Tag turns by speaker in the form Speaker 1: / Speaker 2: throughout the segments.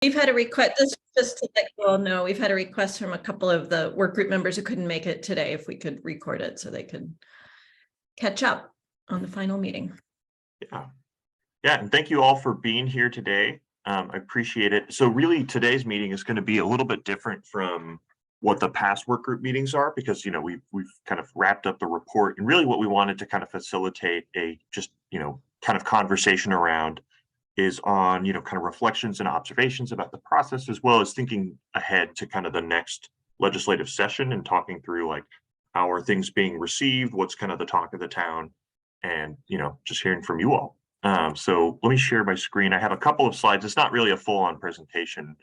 Speaker 1: We've had a request, this just to let you all know, we've had a request from a couple of the work group members who couldn't make it today, if we could record it so they could catch up on the final meeting.
Speaker 2: Yeah, and thank you all for being here today. I appreciate it. So really today's meeting is going to be a little bit different from what the past work group meetings are, because we've kind of wrapped up the report, and really what we wanted to kind of facilitate a just kind of conversation around is on kind of reflections and observations about the process, as well as thinking ahead to kind of the next legislative session and talking through like how are things being received, what's kind of the talk of the town, and just hearing from you all. So let me share my screen. I have a couple of slides. It's not really a full-on presentation,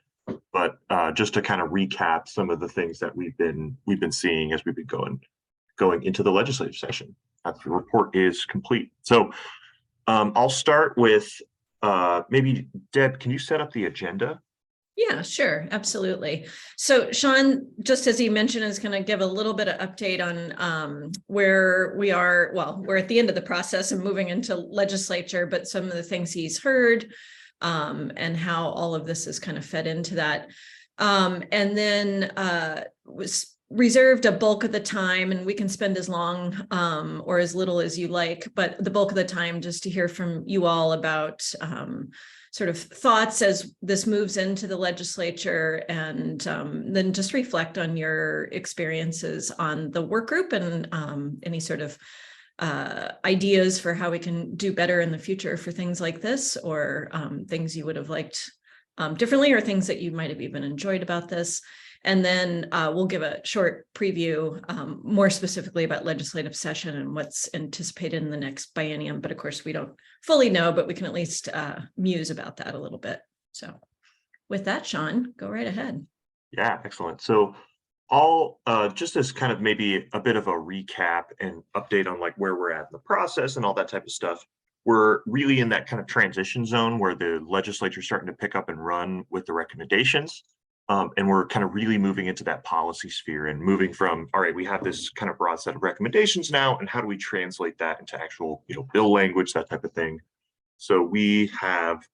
Speaker 2: but just to kind of recap some of the things that we've been seeing as we've been going into the legislative session. The report is complete. So I'll start with maybe Deb, can you set up the agenda?
Speaker 1: Yeah, sure. Absolutely. So Sean, just as he mentioned, is going to give a little bit of update on where we are. Well, we're at the end of the process and moving into legislature, but some of the things he's heard and how all of this is kind of fed into that. And then was reserved a bulk of the time, and we can spend as long or as little as you like, but the bulk of the time just to hear from you all about sort of thoughts as this moves into the legislature, and then just reflect on your experiences on the work group and any sort of ideas for how we can do better in the future for things like this, or things you would have liked differently, or things that you might have even enjoyed about this. And then we'll give a short preview more specifically about legislative session and what's anticipated in the next biennium. But of course, we don't fully know, but we can at least muse about that a little bit. So with that, Sean, go right ahead.
Speaker 2: Yeah, excellent. So I'll just as kind of maybe a bit of a recap and update on like where we're at in the process and all that type of stuff. We're really in that kind of transition zone where the legislature is starting to pick up and run with the recommendations. And we're kind of really moving into that policy sphere and moving from, all right, we have this kind of broad set of recommendations now, and how do we translate that into actual, bill language, that type of thing. So we have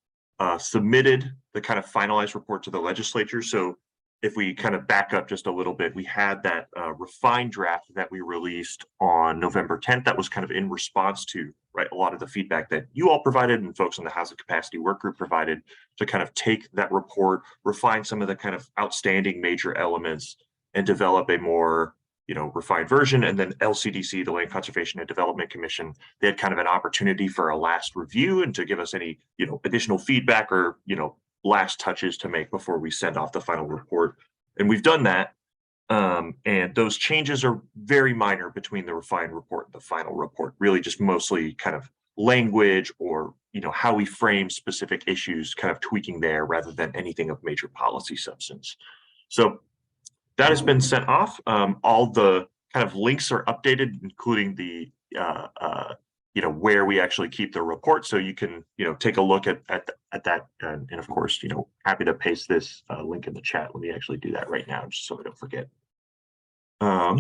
Speaker 2: submitted the kind of finalized report to the legislature. So if we kind of back up just a little bit, we had that refined draft that we released on November 10th. That was kind of in response to a lot of the feedback that you all provided and folks in the Housing Capacity Work Group provided, to kind of take that report, refine some of the kind of outstanding major elements, and develop a more refined version. And then LCDC, the Land Conservation and Development Commission, they had kind of an opportunity for a last review and to give us any additional feedback or last touches to make before we send off the final report. And we've done that. And those changes are very minor between the refined report and the final report, really just mostly kind of language or how we frame specific issues, kind of tweaking there rather than anything of major policy substance. So that has been sent off. All the kind of links are updated, including the where we actually keep the report, so you can take a look at that, and of course happy to paste this link in the chat. Let me actually do that right now just so I don't forget.
Speaker 3: I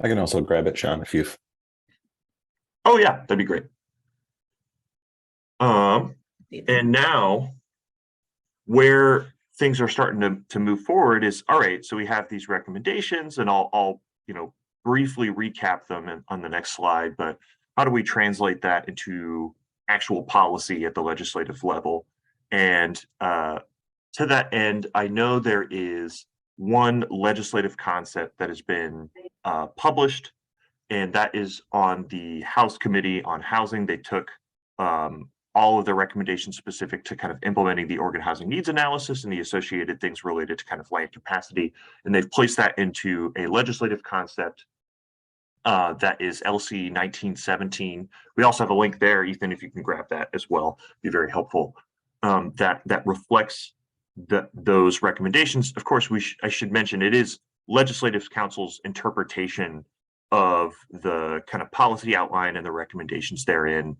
Speaker 3: can also grab it, Sean, if you've.
Speaker 2: Oh yeah, that'd be great. And now where things are starting to move forward is, all right, so we have these recommendations, and I'll briefly recap them on the next slide, but how do we translate that into actual policy at the legislative level? And to that end, I know there is one legislative concept that has been published, and that is on the House Committee on Housing. They took all of the recommendations specific to kind of implementing the Oregon Housing Needs Analysis and the associated things related to kind of land capacity, and they've placed that into a legislative concept that is LC 1917. We also have a link there, Ethan, if you can grab that as well, be very helpful. That reflects those recommendations. Of course, I should mention it is Legislative Council's interpretation of the kind of policy outline and the recommendations therein.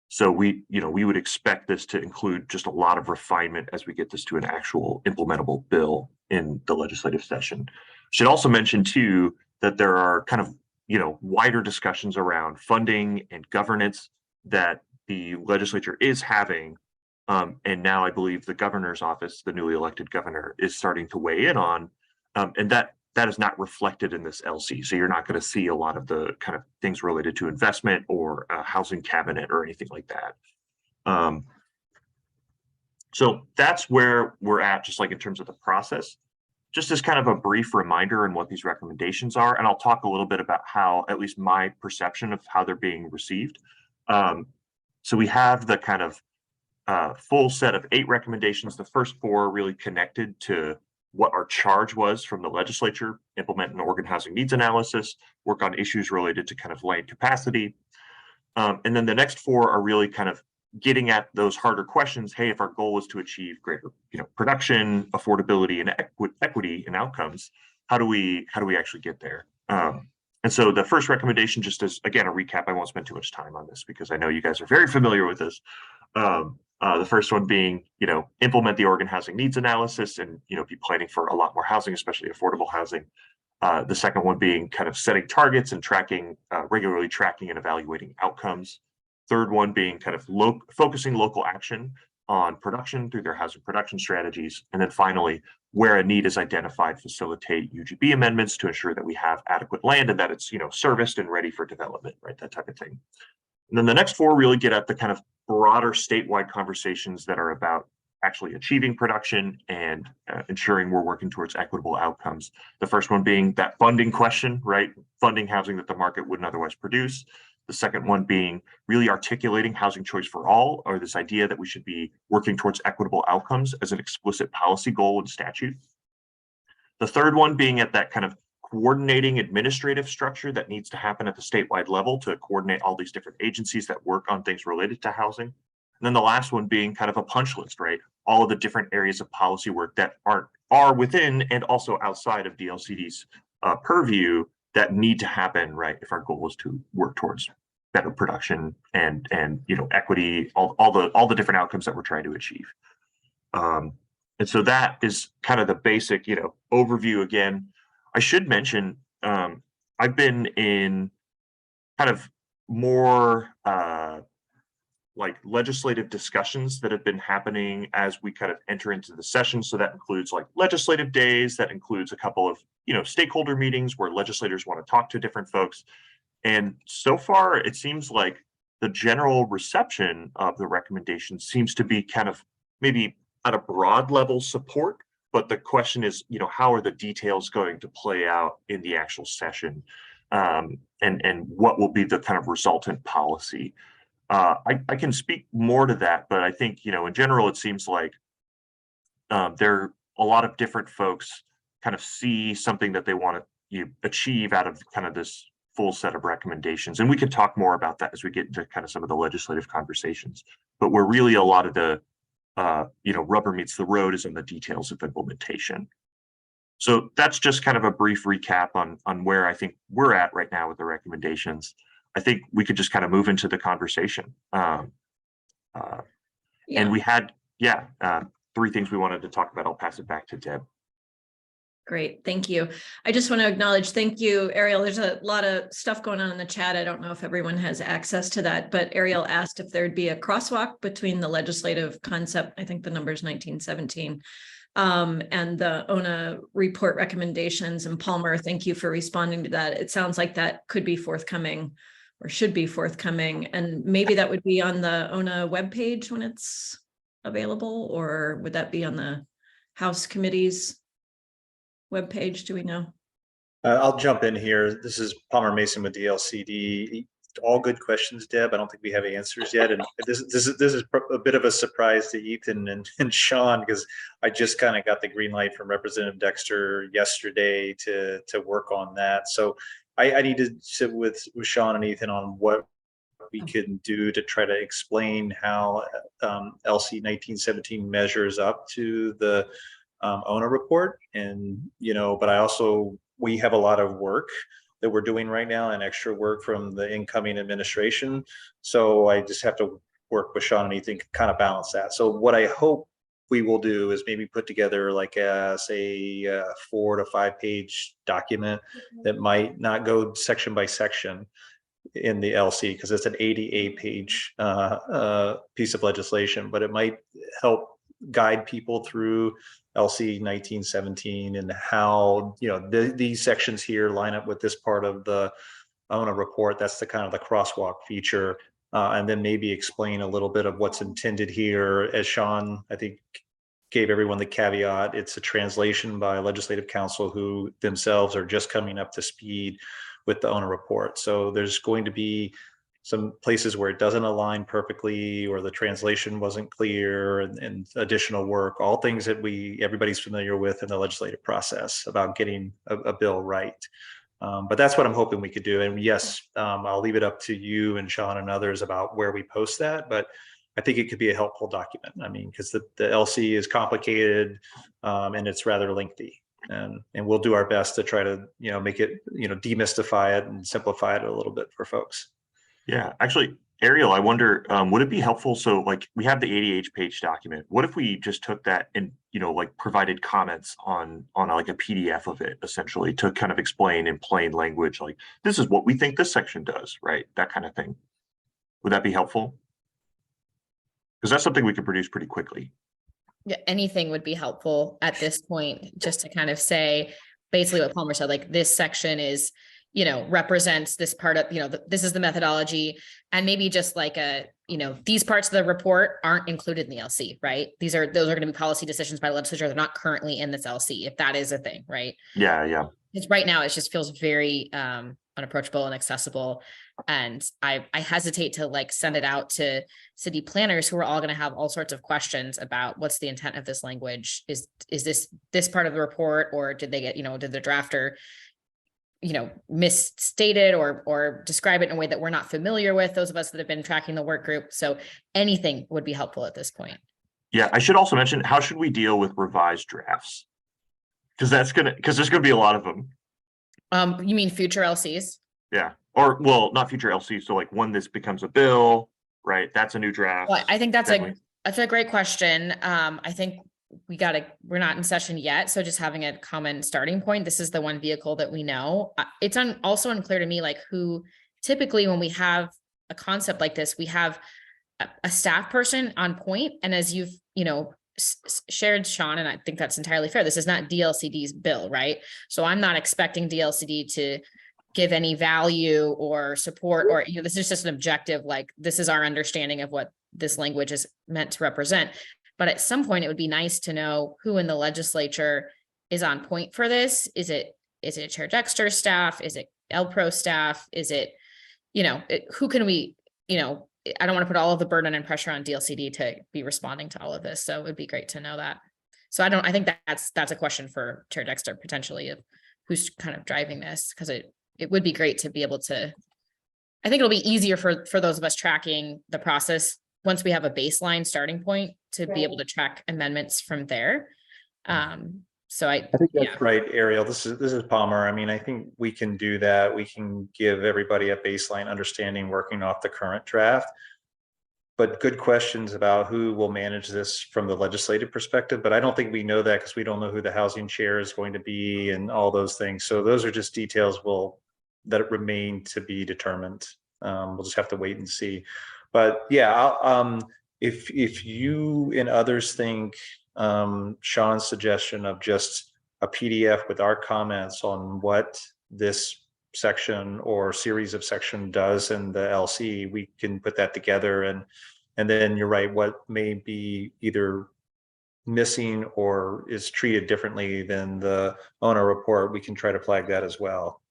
Speaker 2: So we would expect this to include just a lot of refinement as we get this to an actual implementable bill in the legislative session. Should also mention too that there are kind of wider discussions around funding and governance that the legislature is having And now I believe the governor's office, the newly elected governor, is starting to weigh in on, and that is not reflected in this LC. So you're not going to see a lot of the kind of things related to investment or housing cabinet or anything like that. So that's where we're at, just like in terms of the process. Just as kind of a brief reminder on what these recommendations are, and I'll talk a little bit about how, at least my perception of how they're being received. So we have the kind of full set of 8 recommendations. The first 4 are really connected to what our charge was from the legislature: implement an organ housing needs analysis, work on issues related to kind of land capacity. And then the next 4 are really kind of getting at those harder questions. Hey, if our goal is to achieve greater, production, affordability, and equity and outcomes, how do we actually get there? And so the first recommendation, just as again a recap, I won't spend too much time on this because I know you guys are very familiar with this. The first one being, implement the organ housing needs analysis and, be planning for a lot more housing, especially affordable housing. The second one being kind of setting targets and tracking, regularly tracking and evaluating outcomes. Third one being kind of focusing local action on production through their housing production strategies. And then finally, where a need is identified, facilitate UGB amendments to ensure that we have adequate land and that it's, serviced and ready for development, right? That type of thing. And then the next 4 really get at the kind of broader statewide conversations that are about actually achieving production and ensuring we're working towards equitable outcomes. The first one being that funding question, right? Funding housing that the market wouldn't otherwise produce. The second one being really articulating housing choice for all, or this idea that we should be working towards equitable outcomes as an explicit policy goal in statute. The third one being at that kind of coordinating administrative structure that needs to happen at the statewide level to coordinate all these different agencies that work on things related to housing. And then the last one being kind of a punch list, right? All of the different areas of policy work that are within and also outside of DLCD's purview that need to happen, right? If our goal is to work towards better production and equity, all the different outcomes that we're trying to achieve. And so that is kind of the basic, overview. Again, I should mention, I've been in kind of more like legislative discussions that have been happening as we kind of enter into the session. So that includes like legislative days, that includes a couple of, stakeholder meetings where legislators want to talk to different folks. And so far, it seems like the general reception of the recommendation seems to be kind of maybe at a broad level support. But the question is, how are the details going to play out in the actual session, and what will be the kind of resultant policy? I can speak more to that, but I think, in general, it seems like there are a lot of different folks kind of see something that they want to achieve out of kind of this full set of recommendations. And we could talk more about that as we get into kind of some of the legislative conversations. But where really a lot of the rubber meets the road is in the details of implementation. So that's just kind of a brief recap on where I think we're at right now with the recommendations. I think we could just kind of move into the conversation. And we had, 3 things we wanted to talk about. I'll pass it back to Deb.
Speaker 1: Great, thank you. I just want to acknowledge, thank you, Ariel. There's a lot of stuff going on in the chat. I don't know if everyone has access to that, but Ariel asked if there'd be a crosswalk between the legislative concept, I think the number is 1917, and the ONA report recommendations. And Palmer, thank you for responding to that. It sounds like that could be forthcoming or should be forthcoming. And maybe that would be on the ONA webpage when it's available, or would that be on the House Committee's webpage? Do we know?
Speaker 4: I'll jump in here. This is Palmer Mason with DLCD. All good questions, Deb. I don't think we have answers yet, and this is a bit of a surprise to Ethan and Sean, because I just kind of got the green light from Representative Dexter yesterday to work on that. So I need to sit with Sean and Ethan on what we can do to try to explain how LC 1917 measures up to the ONA report. And but we have a lot of work that we're doing right now and extra work from the incoming administration, so I just have to work with Sean and Ethan to kind of balance that. So what I hope we will do is maybe put together like a 4 to 5 page document that might not go section by section, in the LC because it's an 88-page piece of legislation, but it might help guide people through LC 1917 and how, you know, these sections here line up with this part of the ONA report. That's the kind of the crosswalk feature. And then maybe explain a little bit of what's intended here. As Sean, I think, gave everyone the caveat, it's a translation by legislative council who themselves are just coming up to speed with the ONA report. So there's going to be some places where it doesn't align perfectly or the translation wasn't clear and additional work, all things that everybody's familiar with in the legislative process about getting a bill right. But that's what I'm hoping we could do. And yes, I'll leave it up to you and Sean and others about where we post that, but I think it could be a helpful document. I mean, because the LC is complicated and it's rather lengthy. And we'll do our best to try to, you know, make it, you know, demystify it and simplify it a little bit for folks.
Speaker 2: Yeah, actually, Ariel, I wonder, would it be helpful? So like we have the 88-page document. What if we just took that and, you know, like provided comments on like a PDF of it, essentially, to kind of explain in plain language, like, this is what we think this section does, right? That kind of thing. Would that be helpful? Because that's something we could produce pretty quickly.
Speaker 5: Yeah, anything would be helpful at this point, just to kind of say basically what Palmer said, like this section is, you know, represents this part of, you know, this is the methodology, and maybe just like you know, these parts of the report aren't included in the LC, right? Those are going to be policy decisions by the legislature. They're not currently in this LC, if that is a thing, right?
Speaker 2: Yeah.
Speaker 5: Because right now it just feels very unapproachable and accessible. And I hesitate to like send it out to city planners who are all going to have all sorts of questions about what's the intent of this language. Is this part of the report, or did they get, you know, did the drafter, you know, misstated or describe it in a way that we're not familiar with, those of us that have been tracking the work group. So anything would be helpful at this point.
Speaker 2: Yeah, I should also mention, how should we deal with revised drafts? Because there's gonna be a lot of them.
Speaker 5: You mean future LCs?
Speaker 2: Yeah, or well, not future LCs. So like when this becomes a bill, right? That's a new draft.
Speaker 5: Well, I think that's
Speaker 2: Then
Speaker 5: a great question. I think we're not in session yet. So just having a common starting point, this is the one vehicle that we know. It's also unclear to me, like who typically when we have a concept like this, we have a staff person on point. And as you've, you know, shared, Sean, and I think that's entirely fair. This is not DLCD's bill, right? So I'm not expecting DLCD to give any value or support, or, you know, this is just an objective, like this is our understanding of what this language is meant to represent. But at some point it would be nice to know who in the legislature is on point for this. Is it Chair Dexter staff? Is it LPRO staff? Is it, you know, who can we, you know, I don't want to put all of the burden and pressure on DLCD to be responding to all of this. So it would be great to know that. So I think that's a question for Chair Dexter potentially, of who's kind of driving this, because it would be great to be able to, I think it'll be easier for those of us tracking the process once we have a baseline starting point to be able to track amendments from there. So I
Speaker 4: think that's right, Ariel. This is Palmer. I mean, I think we can do that. We can give everybody a baseline understanding working off the current draft. But good questions about who will manage this from the legislative perspective. But I don't think we know that because we don't know who the housing chair is going to be and all those things. So those are just details that remain to be determined. We'll just have to wait and see. But yeah, if you and others think Sean's suggestion of just a PDF with our comments on what this section or series of section does in the LC, we can put that together, and then you're right, what may be either missing or is treated differently than the ONA report, we can try to flag that as well.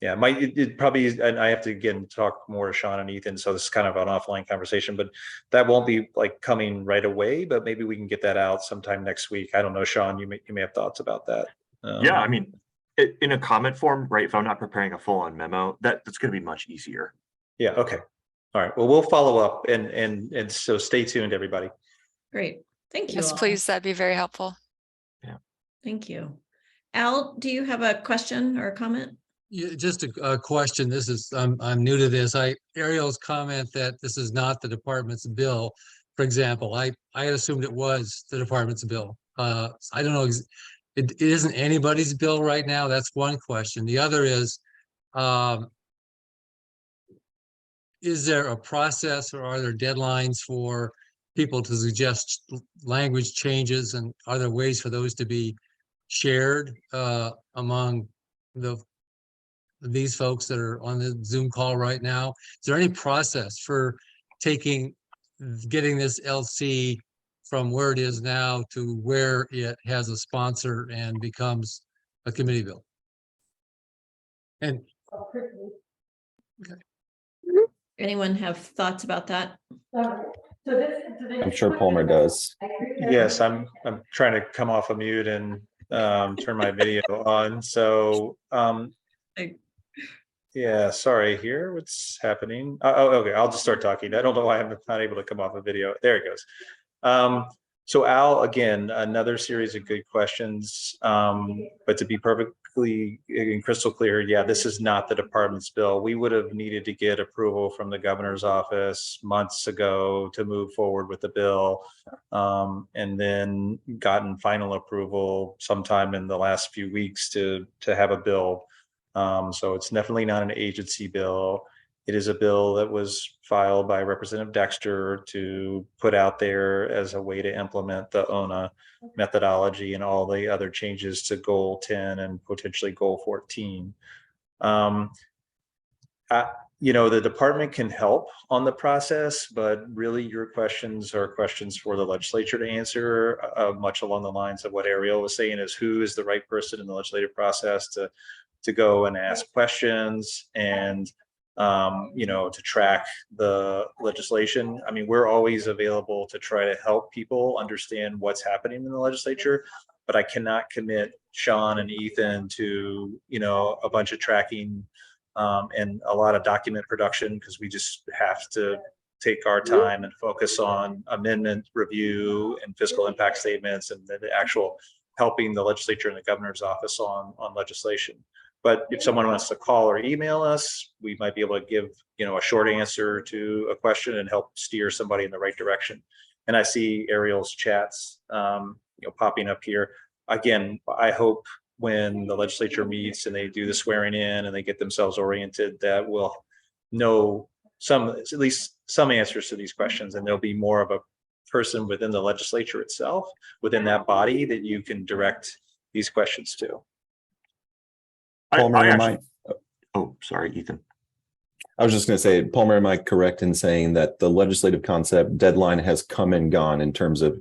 Speaker 4: Yeah, it probably is, and I have to again talk more to Sean and Ethan, so this is kind of an offline conversation, but that won't be like coming right away, but maybe we can get that out sometime next week. I don't know, Sean, you may have thoughts about that.
Speaker 2: Yeah, I mean, in a comment form, right? If I'm not preparing a full-on memo, that's going to be much easier.
Speaker 4: Yeah. Okay. All right. Well, we'll follow up, and so stay tuned, everybody.
Speaker 1: Great. Thank you.
Speaker 6: Yes,
Speaker 1: all.
Speaker 6: please. That'd be very helpful.
Speaker 2: Yeah.
Speaker 1: Thank you. Al, do you have a question or a comment?
Speaker 7: Yeah, just a question. This is, I'm new to this. Ariel's comment that this is not the department's bill, for example, I had assumed it was the department's bill. I don't know. It isn't anybody's bill right now. That's one question. The other is, Is there a process or are there deadlines for people to suggest language changes, and are there ways for those to be shared among these folks that are on the Zoom call right now? Is there any process for getting this LC from where it is now to where it has a sponsor and becomes a committee bill? And
Speaker 1: Anyone have thoughts about that?
Speaker 3: I'm sure Palmer does.
Speaker 4: Yes, I'm trying to come off of mute and turn my video on. So
Speaker 1: I-
Speaker 4: yeah, sorry here. What's happening? Oh, okay. I'll just start talking. I don't know why I'm not able to come off a video. There it goes. So Al, again, another series of good questions. But to be perfectly and crystal clear, yeah, this is not the department's bill. We would have needed to get approval from the governor's office months ago to move forward with the bill, and then gotten final approval sometime in the last few weeks to have a bill. So it's definitely not an agency bill. It is a bill that was filed by Representative Dexter to put out there as a way to implement the ONA methodology and all the other changes to Goal 10 and potentially Goal 14. The department can help on the process, but really your questions are questions for the legislature to answer, much along the lines of what Ariel was saying, is who is the right person in the legislative process to go and ask questions and to track the legislation. I mean, we're always available to try to help people understand what's happening in the legislature, but I cannot commit Sean and Ethan to, a bunch of tracking and a lot of document production, because we just have to take our time and focus on amendment review and fiscal impact statements and the actual helping the legislature and the governor's office on legislation. But if someone wants to call or email us, we might be able to give, a short answer to a question and help steer somebody in the right direction. And I see Ariel's chats, popping up here. Again, I hope when the legislature meets and they do the swearing in and they get themselves oriented, that we'll know at least some answers to these questions, and there'll be more of a person within the legislature itself, within that body, that you can direct these questions to.
Speaker 3: Palmer,
Speaker 2: Oh, sorry, Ethan.
Speaker 3: I was just going to say, Palmer, am I correct in saying that the legislative concept deadline has come and gone in terms of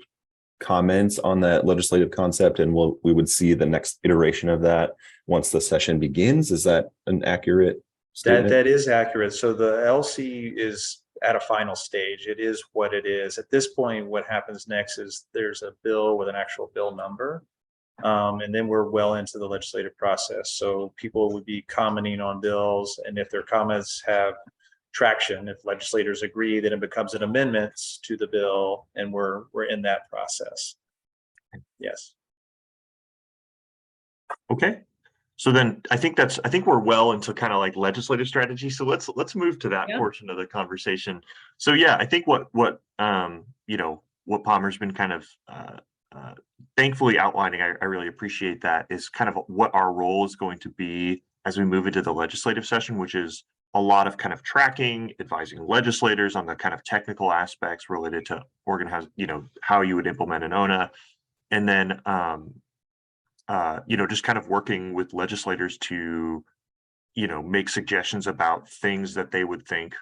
Speaker 3: comments on that legislative concept, and we would see the next iteration of that once the session begins? Is that an accurate statement?
Speaker 4: That is accurate. So the LC is at a final stage. It is what it is. At this point, what happens next is there's a bill with an actual bill number. And then we're well into the legislative process. So people would be commenting on bills, and if their comments have traction, if legislators agree, then it becomes an amendment to the bill, and we're in that process. Yes.
Speaker 2: Okay. So then I think we're well into kind of like legislative strategy. So let's move to that portion of the conversation. So yeah, I think what Palmer's been kind of thankfully outlining, I really appreciate that, is kind of what our role is going to be as we move into the legislative session, which is a lot of kind of tracking, advising legislators on the kind of technical aspects related to how you would implement an ONA, and then just kind of working with legislators to make suggestions about things that they would think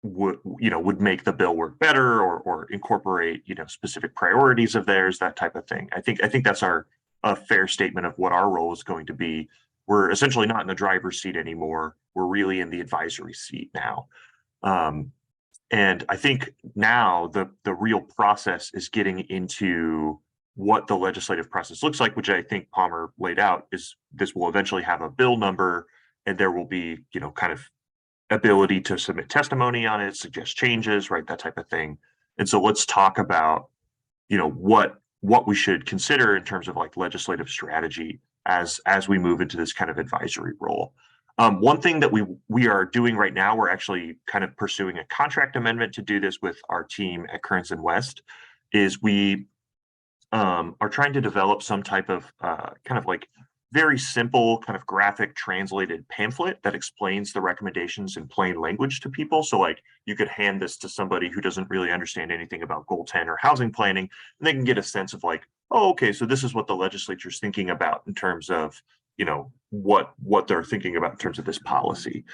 Speaker 2: would make the bill work better, or incorporate specific priorities of theirs, that type of thing. I think that's a fair statement of what our role is going to be. We're essentially not in the driver's seat anymore. We're really in the advisory seat now. And I think now the real process is getting into what the legislative process looks like, which I think Palmer laid out. Is this will eventually have a bill number, and there will be kind of ability to submit testimony on it, suggest changes, right, that type of thing. And so let's talk about what we should consider in terms of like legislative strategy as we move into this kind of advisory role. One thing that we are doing right now, we're actually kind of pursuing a contract amendment to do this with our team at Kearns and West, is we are trying to develop some type of kind of like very simple kind of graphic translated pamphlet that explains the recommendations in plain language to people. So like you could hand this to somebody who doesn't really understand anything about Goal 10 or housing planning, and they can get a sense of like, oh, okay, so this is what the legislature's thinking about in terms of, you know, what they're thinking about in terms of this policy.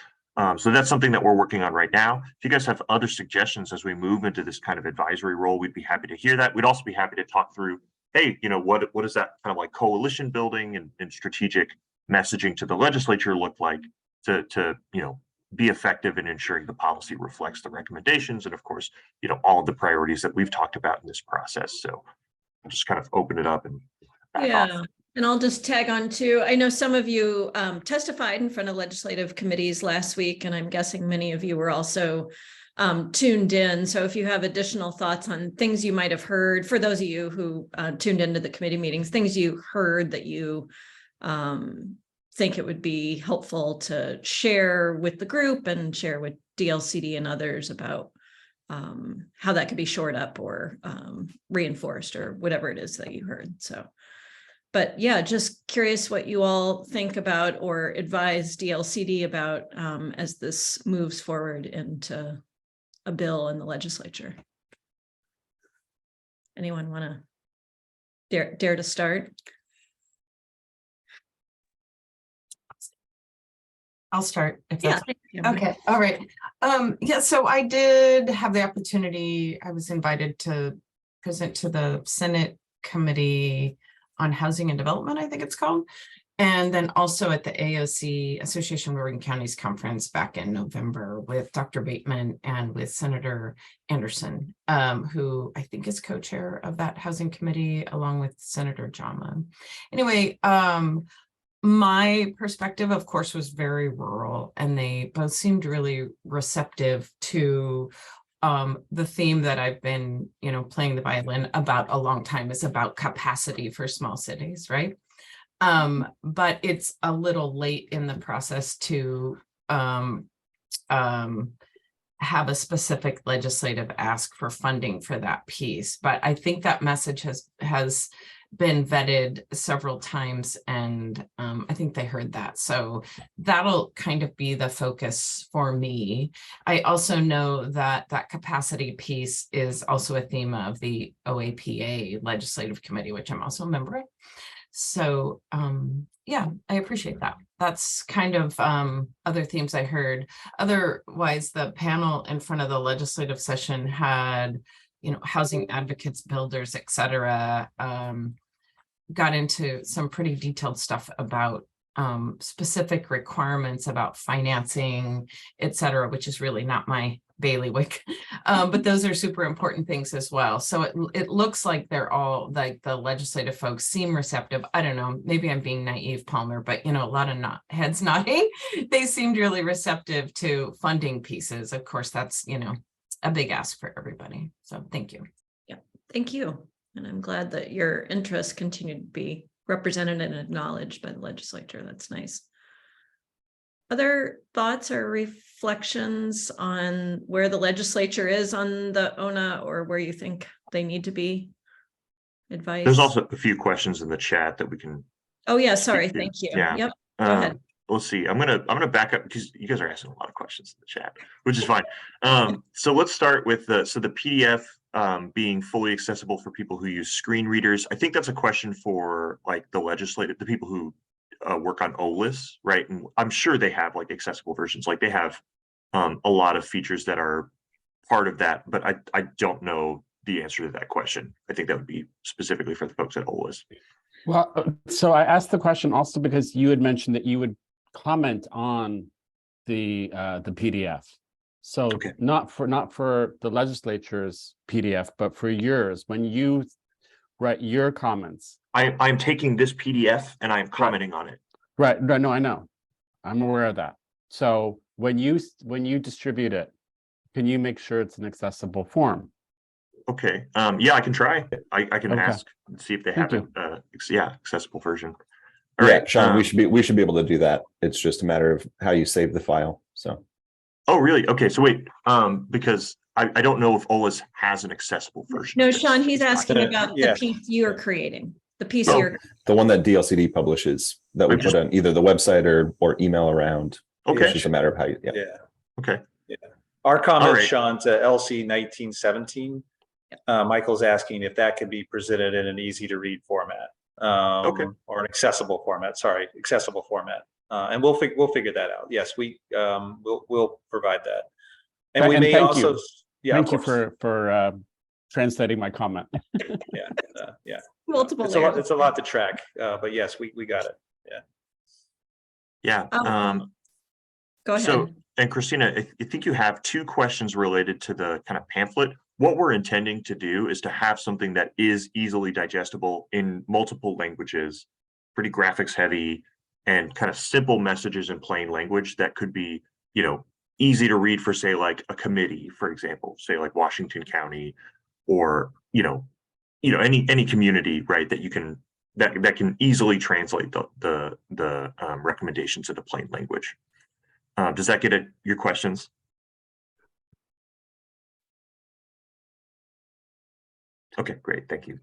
Speaker 2: So that's something that we're working on right now. If you guys have other suggestions as we move into this kind of advisory role, we'd be happy to hear that. We'd also be happy to talk through, hey, you know, what is that kind of like coalition building and strategic messaging to the legislature look like to you know, be effective in ensuring the policy reflects the recommendations and of course, you know, all of the priorities that we've talked about in this process. So I'll just kind of open it up and back off.
Speaker 1: Yeah, and I'll just tag on too. I know some of you testified in front of legislative committees last week, and I'm guessing many of you were also tuned in. So if you have additional thoughts on things you might have heard, for those of you who tuned into the committee meetings, things you heard that you think it would be helpful to share with the group and share with DLCD and others about how that could be shored up or reinforced or whatever it is that you heard. So, but yeah, just curious what you all think about or advise DLCD about as this moves forward into a bill in the legislature. Anyone want to dare to start?
Speaker 6: I'll start if
Speaker 1: Yeah.
Speaker 6: that's
Speaker 1: thank you.
Speaker 6: okay. All right. Yeah, so I did have the opportunity, I was invited to present to the Senate Committee on Housing and Development, I think it's called. And then also at the AOC, Association of Oregon Counties Conference back in November with Dr. Bateman and with Senator Anderson, who I think is co-chair of that housing committee, along with Senator Jama. Anyway, my perspective, of course, was very rural, and they both seemed really receptive to the theme that I've been, you know, playing the violin about a long time, is about capacity for small cities, right? But it's a little late in the process to have a specific legislative ask for funding for that piece. But I think that message has been vetted several times, and I think they heard that. So that'll kind of be the focus for me. I also know that that capacity piece is also a theme of the OAPA Legislative Committee, which I'm also a member of. So yeah, I appreciate that. That's kind of other themes I heard. Otherwise, the panel in front of the legislative session had, you know, housing advocates, builders, et cetera, got into some pretty detailed stuff about specific requirements about financing, et cetera, which is really not my bailiwick. But those are super important things as well. So it looks like they're all, like, the legislative folks seem receptive. I don't know, maybe I'm being naive, Palmer, but you know, a lot of heads nodding. They seemed really receptive to funding pieces. Of course, that's, you know, a big ask for everybody. So thank you.
Speaker 1: Yeah, thank you. And I'm glad that your interests continue to be represented and acknowledged by the legislature. That's nice. Other thoughts or reflections on where the legislature is on the ONA, or where you think they need to be? Advice?
Speaker 2: There's also a few questions in the chat that we can.
Speaker 1: Oh yeah, sorry,
Speaker 2: speak to.
Speaker 1: thank you.
Speaker 2: Yeah.
Speaker 1: Yep, go ahead.
Speaker 2: Let's see. I'm gonna back up because you guys are asking a lot of questions in the chat, which is fine. So let's start with the PDF being fully accessible for people who use screen readers. I think that's a question for like the people who work on OLIS, right? And I'm sure they have like accessible versions. Like they have a lot of features that are part of that, but I don't know the answer to that question. I think that would be specifically for the folks at OLIS.
Speaker 8: Well, so I asked the question also because you had mentioned that you would comment on the PDF. So
Speaker 2: Okay.
Speaker 8: not for the legislature's PDF, but for yours, when you write your comments.
Speaker 2: I'm taking this PDF and I'm commenting on it.
Speaker 8: Right. No, I know. I'm aware of that. So when you distribute it, can you make sure it's an accessible form?
Speaker 2: Okay. Yeah, I can try. I can
Speaker 8: Okay.
Speaker 2: ask and see if they
Speaker 8: Thank
Speaker 2: have accessible version.
Speaker 3: Yeah, Sean, we should be able to do that. It's just a matter of how you save the file. So.
Speaker 2: Oh, really? Okay. So wait, because I don't know if OLIS has an accessible version.
Speaker 1: No,
Speaker 2: of this.
Speaker 1: Sean, he's asking
Speaker 4: not-
Speaker 1: about
Speaker 4: yeah.
Speaker 1: the piece you're creating. The piece
Speaker 2: Oh.
Speaker 1: you're,
Speaker 3: The one that DLCD publishes that we
Speaker 2: I'm
Speaker 3: put on either the website or email around.
Speaker 2: Okay.
Speaker 3: It's just a matter of how you, yeah.
Speaker 4: Yeah.
Speaker 2: Okay.
Speaker 4: Our comment,
Speaker 2: right.
Speaker 4: Sean, to LC 1917. Michael's asking if that could be presented in an easy to read format.
Speaker 2: Okay.
Speaker 4: Or an accessible format, accessible format. And we'll figure that out. Yes, we'll provide that. And
Speaker 8: Right,
Speaker 4: we
Speaker 8: and
Speaker 4: may
Speaker 8: thank
Speaker 4: also,
Speaker 8: you.
Speaker 4: yeah,
Speaker 8: Thank you
Speaker 4: of course.
Speaker 8: for translating my comment.
Speaker 4: Yeah.
Speaker 1: multiple
Speaker 4: It's a lot,
Speaker 1: layers.
Speaker 4: it's a lot to track, but yes, we got it.
Speaker 2: Yeah.
Speaker 1: Go ahead.
Speaker 2: So, and Christina, I think you have two questions related to the kind of pamphlet. What we're intending to do is to have something that is easily digestible in multiple languages, pretty graphics heavy, and kind of simple messages in plain language that could be, easy to read for, say, like a committee, for example, say like Washington County, or any community, right? That you can that can easily translate the recommendations into plain language. Does that get at your questions? Okay, great, thank you.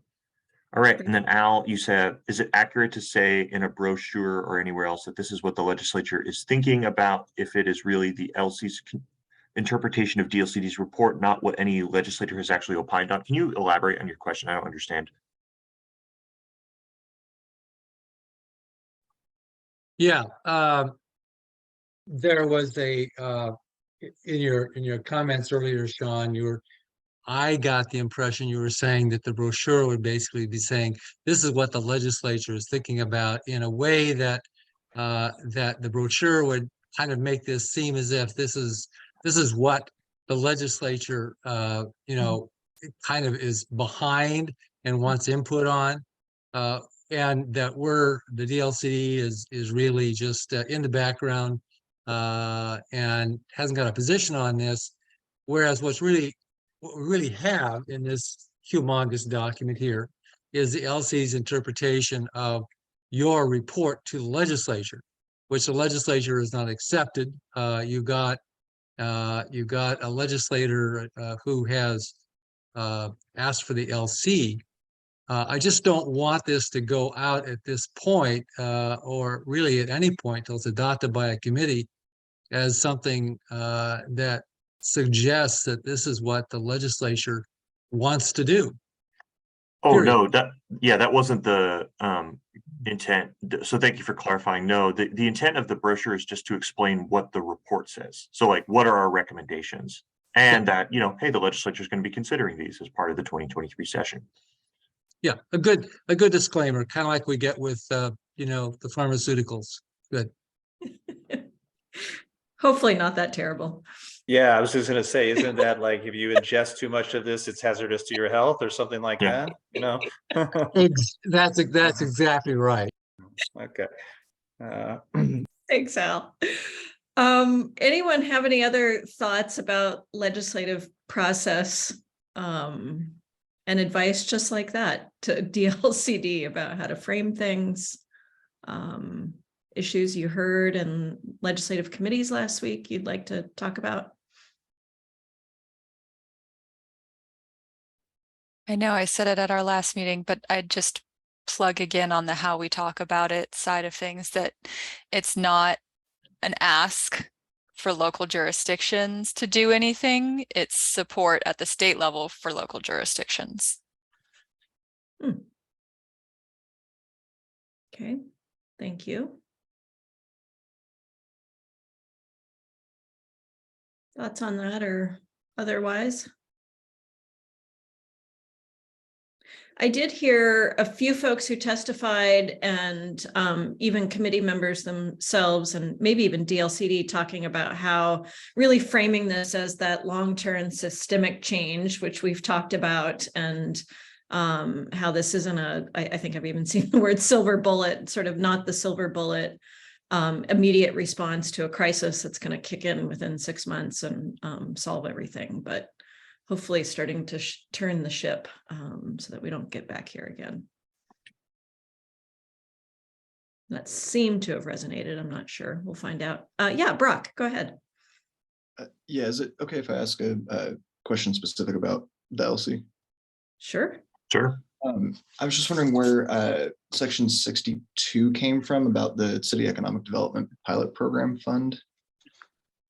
Speaker 2: All right, and then Al, you said, is it accurate to say in a brochure or anywhere else that this is what the legislature is thinking about if it is really the LC's interpretation of DLCD's report, not what any legislator has actually opined on? Can you elaborate on your question? I don't understand.
Speaker 7: Yeah, there was in your comments earlier, Sean, I got the impression you were saying that the brochure would basically be saying, this is what the legislature is thinking about, in a way that that the brochure would kind of make this seem as if this is what the legislature kind of is behind and wants input on. And that the DLCD is really just in the background and hasn't got a position on this. Whereas what we really have in this humongous document here is the LC's interpretation of your report to the legislature, which the legislature has not accepted. You got a legislator who has asked for the LC. I just don't want this to go out at this point, or really at any point till it's adopted by a committee, as something that suggests that this is what the legislature wants to do.
Speaker 2: Oh,
Speaker 7: Period.
Speaker 2: no, that wasn't the intent. So thank you for clarifying. No, the intent of the brochure is just to explain what the report says. So like, what are our recommendations? And that, hey, the legislature is going to be considering these as part of the 2023 session.
Speaker 7: Yeah, a good disclaimer, kind of like we get with the pharmaceuticals. Good.
Speaker 1: Hopefully not that terrible.
Speaker 4: Yeah, I was just gonna say, isn't that like if you ingest too much of this, it's hazardous to your health or something like
Speaker 2: Yeah.
Speaker 4: that?
Speaker 7: That's exactly right.
Speaker 4: Okay.
Speaker 1: Thanks, Al. Anyone have any other thoughts about legislative process and advice just like that to DLCD about how to frame things? Issues you heard in legislative committees last week you'd like to talk about?
Speaker 9: I know I said it at our last meeting, but I'd just plug again on the how we talk about it side of things, that it's not an ask for local jurisdictions to do anything. It's support at the state level for local jurisdictions.
Speaker 1: Okay, thank you. Thoughts on that or otherwise? I did hear a few folks who testified and even committee members themselves and maybe even DLCD talking about how really framing this as that long-term systemic change, which we've talked about, and how this isn't I think I've even seen the word silver bullet, sort of not the silver bullet immediate response to a crisis that's going to kick in within 6 months and solve everything, but hopefully starting to turn the ship so that we don't get back here again. That seemed to have resonated. I'm not sure. We'll find out. Yeah, Brock, go ahead.
Speaker 10: Yeah, is it okay if I ask a question specific about the LC?
Speaker 1: Sure.
Speaker 2: Sure.
Speaker 10: I was just wondering where section 62 came from about the City Economic Development Pilot Program Fund.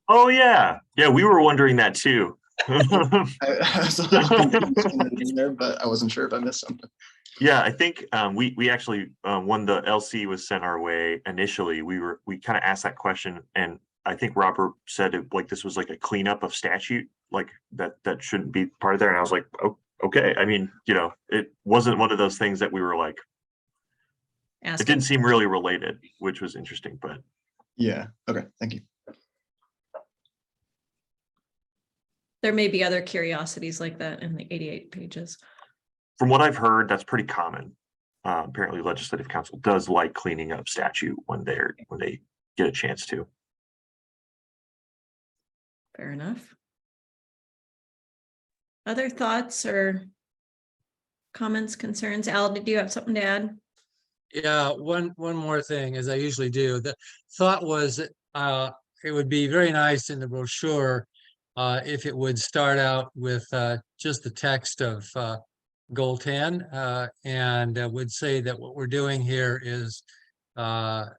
Speaker 2: Oh, yeah. Yeah, we were wondering that too.
Speaker 10: I was a little confused when it was in there, but I wasn't sure if I missed something.
Speaker 2: Yeah, I think we actually when the LC was sent our way initially, we kind of asked that question, and I think Robert said it like this was like a cleanup of statute, like that shouldn't be part of there. And I was like, oh, okay. I mean, you know, it wasn't one of those things that we were like, it
Speaker 1: Asking.
Speaker 2: didn't seem really related, which was interesting, but
Speaker 10: Yeah, okay, thank you.
Speaker 1: There may be other curiosities like that in the 88 pages.
Speaker 2: from what I've heard, that's pretty common. Apparently Legislative Council does like cleaning up statute when they get a chance to.
Speaker 1: Fair enough. Other thoughts or comments, concerns? Al, did you have something to add?
Speaker 7: Yeah, one more thing, as I usually do. The thought was that it would be very nice in the brochure if it would start out with just the text of goal 10 and would say that what we're doing here is an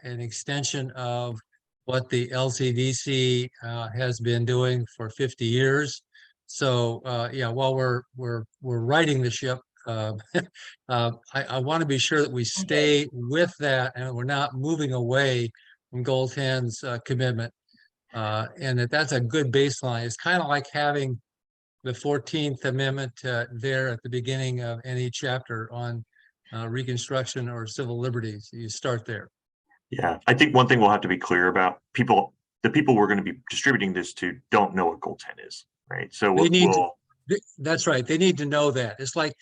Speaker 7: extension of what the LCDC has been doing for 50 years. So yeah, while we're righting the ship, I want to be sure that we stay with that and we're not moving away from goal 10's commitment, and that's a good baseline. It's kind of like having the 14th Amendment there at the beginning of any chapter on Reconstruction or civil liberties. You start there.
Speaker 2: Yeah, I think one thing we'll have to be clear about, the people we're going to be distributing this to don't know what goal 10 is, right? So
Speaker 7: They need that's right. They need to know that. It's like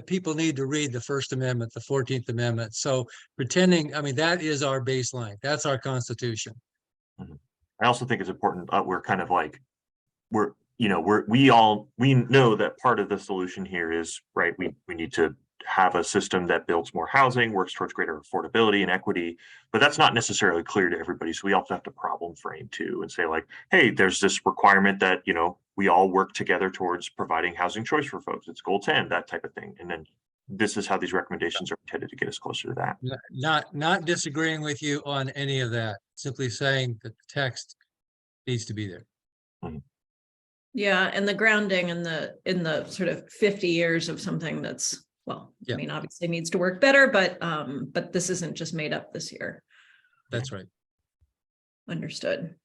Speaker 7: people need to read the First Amendment, the 14th Amendment. So pretending, I mean, that is our baseline. That's our Constitution.
Speaker 2: I also think it's important we're kind of like, we know that part of the solution here is, right, we need to have a system that builds more housing, works towards greater affordability and equity, but that's not necessarily clear to everybody. So we also have to problem frame too and say like, hey, there's this requirement that, you know, we all work together towards providing housing choice for folks. It's goal 10, that type of thing. And then this is how these recommendations are intended to get us closer to that.
Speaker 7: Not disagreeing with you on any of that, simply saying that the text needs to be there.
Speaker 1: Yeah, and the grounding in the sort of 50 years of something that's, well,
Speaker 7: Yeah.
Speaker 1: I mean, obviously needs to work better, but this isn't just made up this year.
Speaker 7: That's right.
Speaker 1: Understood.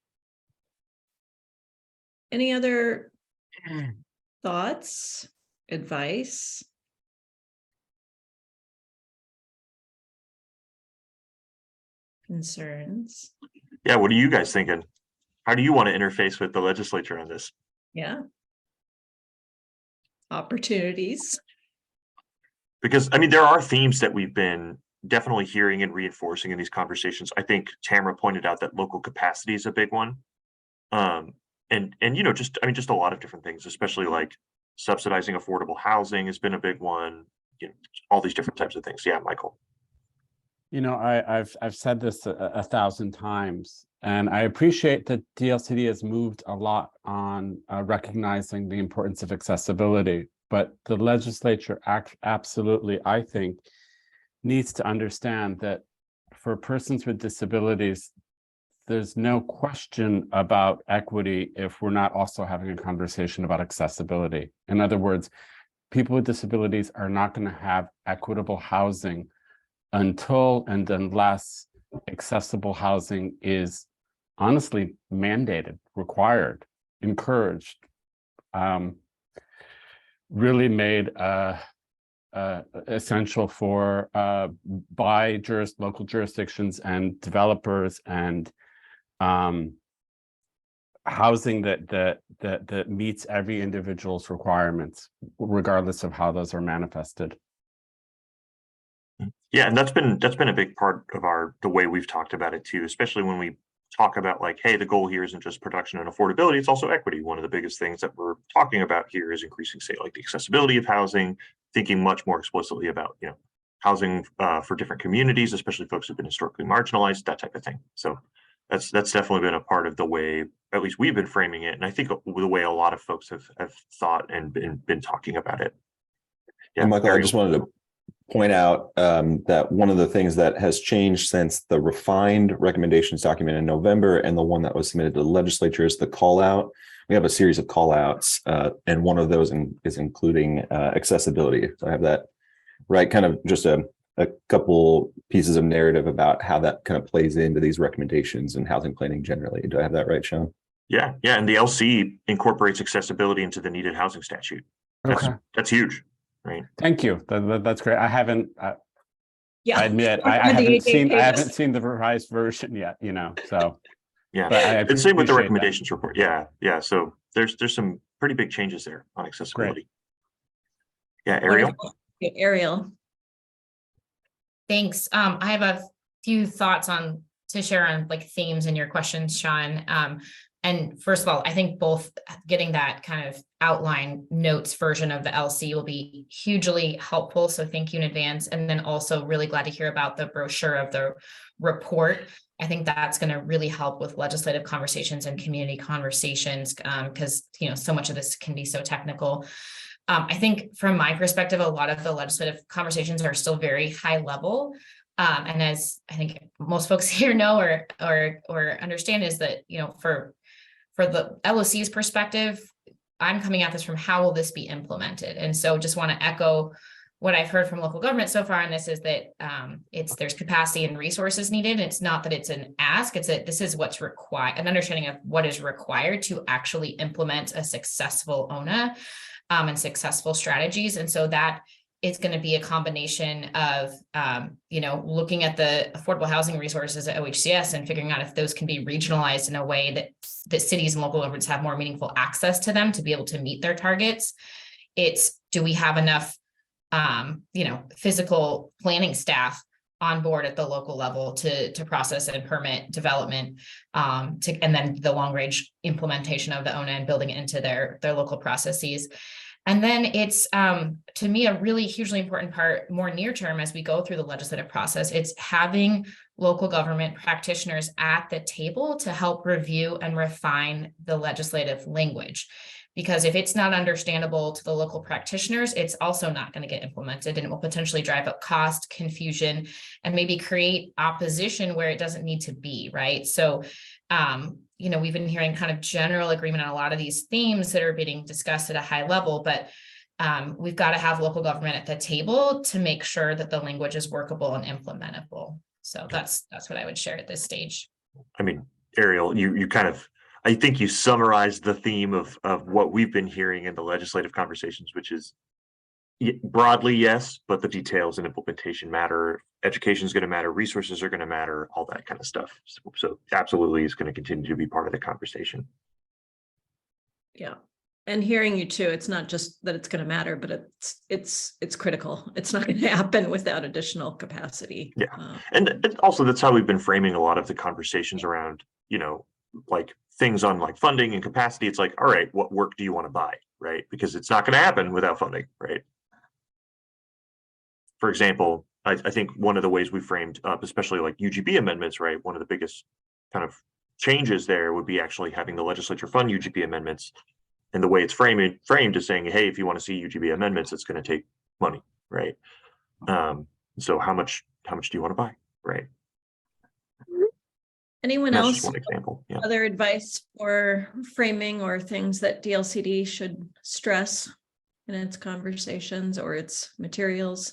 Speaker 1: Any other thoughts, advice? Concerns?
Speaker 2: Yeah, what are you guys thinking? How do you want to interface with the legislature on this?
Speaker 1: Yeah. Opportunities.
Speaker 2: Because I mean, there are themes that we've been definitely hearing and reinforcing in these conversations. I think Tamara pointed out that local capacity is a big one. And you know, just a lot of different things, especially like subsidizing affordable housing has been a big one, you know, all these different types of things. Yeah, Michael.
Speaker 8: You know, I've said this a thousand times, and I appreciate that DLCD has moved a lot on recognizing the importance of accessibility, but the legislature absolutely, I think, needs to understand that for persons with disabilities, there's no question about equity if we're not also having a conversation about accessibility. In other words, people with disabilities are not going to have equitable housing until and unless accessible housing is honestly mandated, required, encouraged, really made essential for by local jurisdictions and developers, and housing that meets every individual's requirements, regardless of how those are manifested.
Speaker 2: Yeah, and that's been a big part of the way we've talked about it too, especially when we talk about like, hey, the goal here isn't just production and affordability, it's also equity. One of the biggest things that we're talking about here is increasing, say, like the accessibility of housing, thinking much more explicitly about, you know, housing for different communities, especially folks who've been historically marginalized, that type of thing. So that's definitely been a part of the way, at least we've been framing it, and I think the way a lot of folks have thought and been talking about it. Yeah,
Speaker 3: And Michael, I
Speaker 2: Ariel.
Speaker 3: just wanted to point out that one of the things that has changed since the refined recommendations document in November and the one that was submitted to the legislature is the call out. We have a series of call outs, and one of those is including accessibility. So I have that right, kind of just a couple pieces of narrative about how that kind of plays into these recommendations and housing planning generally. Do I have that right, Sean?
Speaker 2: Yeah, and the LC incorporates accessibility into the needed housing statute.
Speaker 8: Okay,
Speaker 2: That's huge, right?
Speaker 8: thank you. That's great. I haven't,
Speaker 1: Yeah.
Speaker 8: I admit,
Speaker 1: Or
Speaker 8: I
Speaker 1: the
Speaker 8: haven't seen, I
Speaker 1: AKs.
Speaker 8: haven't seen the revised version yet, so.
Speaker 2: Yeah,
Speaker 8: But I
Speaker 2: and same with the
Speaker 8: appreciate that.
Speaker 2: recommendations report. Yeah. So there's some pretty big changes there on accessibility. Yeah, Ariel.
Speaker 1: Wonderful. Okay, Ariel.
Speaker 5: Thanks. I have a few thoughts to share on like themes in your questions, Sean. And first of all, I think both getting that kind of outline notes version of the LC will be hugely helpful. So thank you in advance. And then also really glad to hear about the brochure of the report. I think that's going to really help with legislative conversations and community conversations because, so much of this can be so technical. I think from my perspective, a lot of the legislative conversations are still very high level. And as I think most folks here know or understand is that, for the LOC's perspective, I'm coming at this from how will this be implemented? And so just want to echo what I've heard from local government so far on this is that there's capacity and resources needed. It's not that it's an ask, it's that this is what's required, an understanding of what is required to actually implement a successful ONA and successful strategies. And so that is going to be a combination of, looking at the affordable housing resources at OHCS and figuring out if those can be regionalized in a way that cities and local governments have more meaningful access to them to be able to meet their targets. Do we have enough physical planning staff on board at the local level to process and permit development, and then the long range implementation of the ONA and building it into their local processes. And then it's, to me, a really hugely important part, more near term as we go through the legislative process, it's having local government practitioners at the table to help review and refine the legislative language. Because if it's not understandable to the local practitioners, it's also not going to get implemented, and it will potentially drive up cost, confusion, and maybe create opposition where it doesn't need to be, right? So, we've been hearing kind of general agreement on a lot of these themes that are being discussed at a high level, but we've got to have local government at the table to make sure that the language is workable and implementable. So that's what I would share at this stage.
Speaker 2: I mean, Ariel, you kind of, I think you summarized the theme of what we've been hearing in the legislative conversations, which is broadly, yes, but the details and implementation matter. Education is going to matter. Resources are going to matter. All that kind of stuff. So absolutely is going to continue to be part of the conversation.
Speaker 1: Yeah. And hearing you too, it's not just that it's going to matter, but it's critical. It's not going to happen without additional capacity.
Speaker 2: Yeah. And also that's how we've been framing a lot of the conversations around, like things on like funding and capacity. It's like, all right, what work do you want to buy? Right. Because it's not going to happen without funding. Right. For example, I think one of the ways we framed up, especially like UGB amendments, right? One of the biggest kind of changes there would be actually having the legislature fund UGB amendments. And the way it's framed is saying, hey, if you want to see UGB amendments, it's going to take money, right? So how much do you want to buy, right?
Speaker 1: Anyone
Speaker 2: That's
Speaker 1: else?
Speaker 2: just one example. Yeah.
Speaker 1: Other advice for framing or things that DLCD should stress in its conversations or its materials?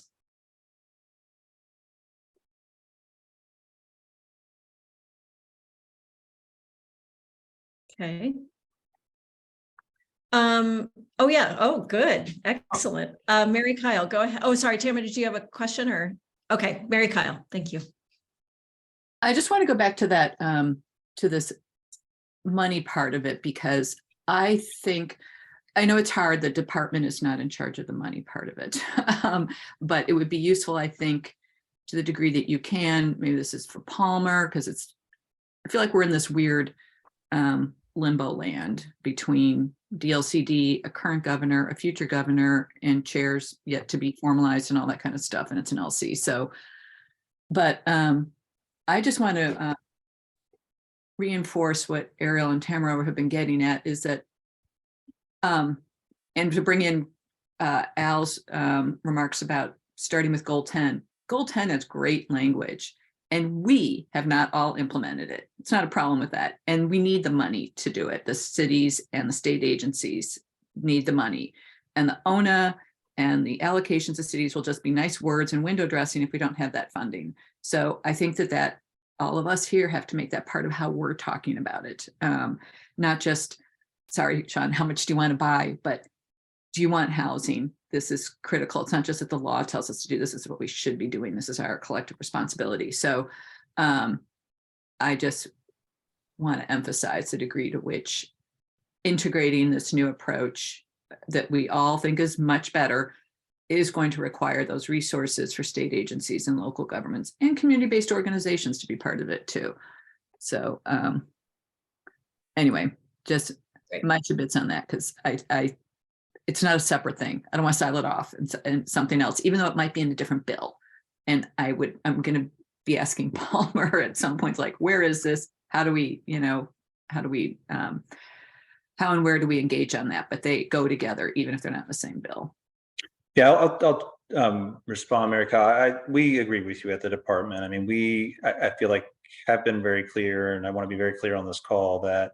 Speaker 1: Okay. Oh yeah. Oh, good. Excellent. Mary Kyle, go ahead. Oh, sorry, Tamara, did you have a question or? Okay, Mary Kyle, thank you.
Speaker 11: I just want to go back to that, to this money part of it, because I know it's hard, the department is not in charge of the money part of it. But it would be useful, I think, to the degree that you can, maybe this is for Palmer, because I feel like we're in this weird limbo land between DLCD, a current governor, a future governor, and chairs yet to be formalized and all that kind of stuff. And it's an LC. So, but I just want to reinforce what Ariel and Tamara have been getting at is that, and to bring in Al's remarks about starting with goal 10. Goal 10 has great language, and we have not all implemented it. It's not a problem with that. And we need the money to do it. The cities and the state agencies need the money. And the ONA and the allocations of cities will just be nice words and window dressing if we don't have that funding. So I think that all of us here have to make that part of how we're talking about it. Not just, sorry, Sean, how much do you want to buy, but do you want housing? This is critical. It's not just that the law tells us to do this, is what we should be doing. This is our collective responsibility. So I just want to emphasize the degree to which integrating this new approach that we all think is much better is going to require those resources for state agencies and local governments and community-based organizations to be part of it too. So anyway, just my 2 bits on that, because it's not a separate thing. I don't want to silo it off and something else, even though it might be in a different bill. And I'm going to be asking Palmer at some point, like, where is this? How do we, how and where do we engage on that? But they go together, even if they're not in the same bill.
Speaker 4: Yeah, I'll respond, Mary Kyle. We agree with you at the department. I mean, I feel like have been very clear, and I want to be very clear on this call that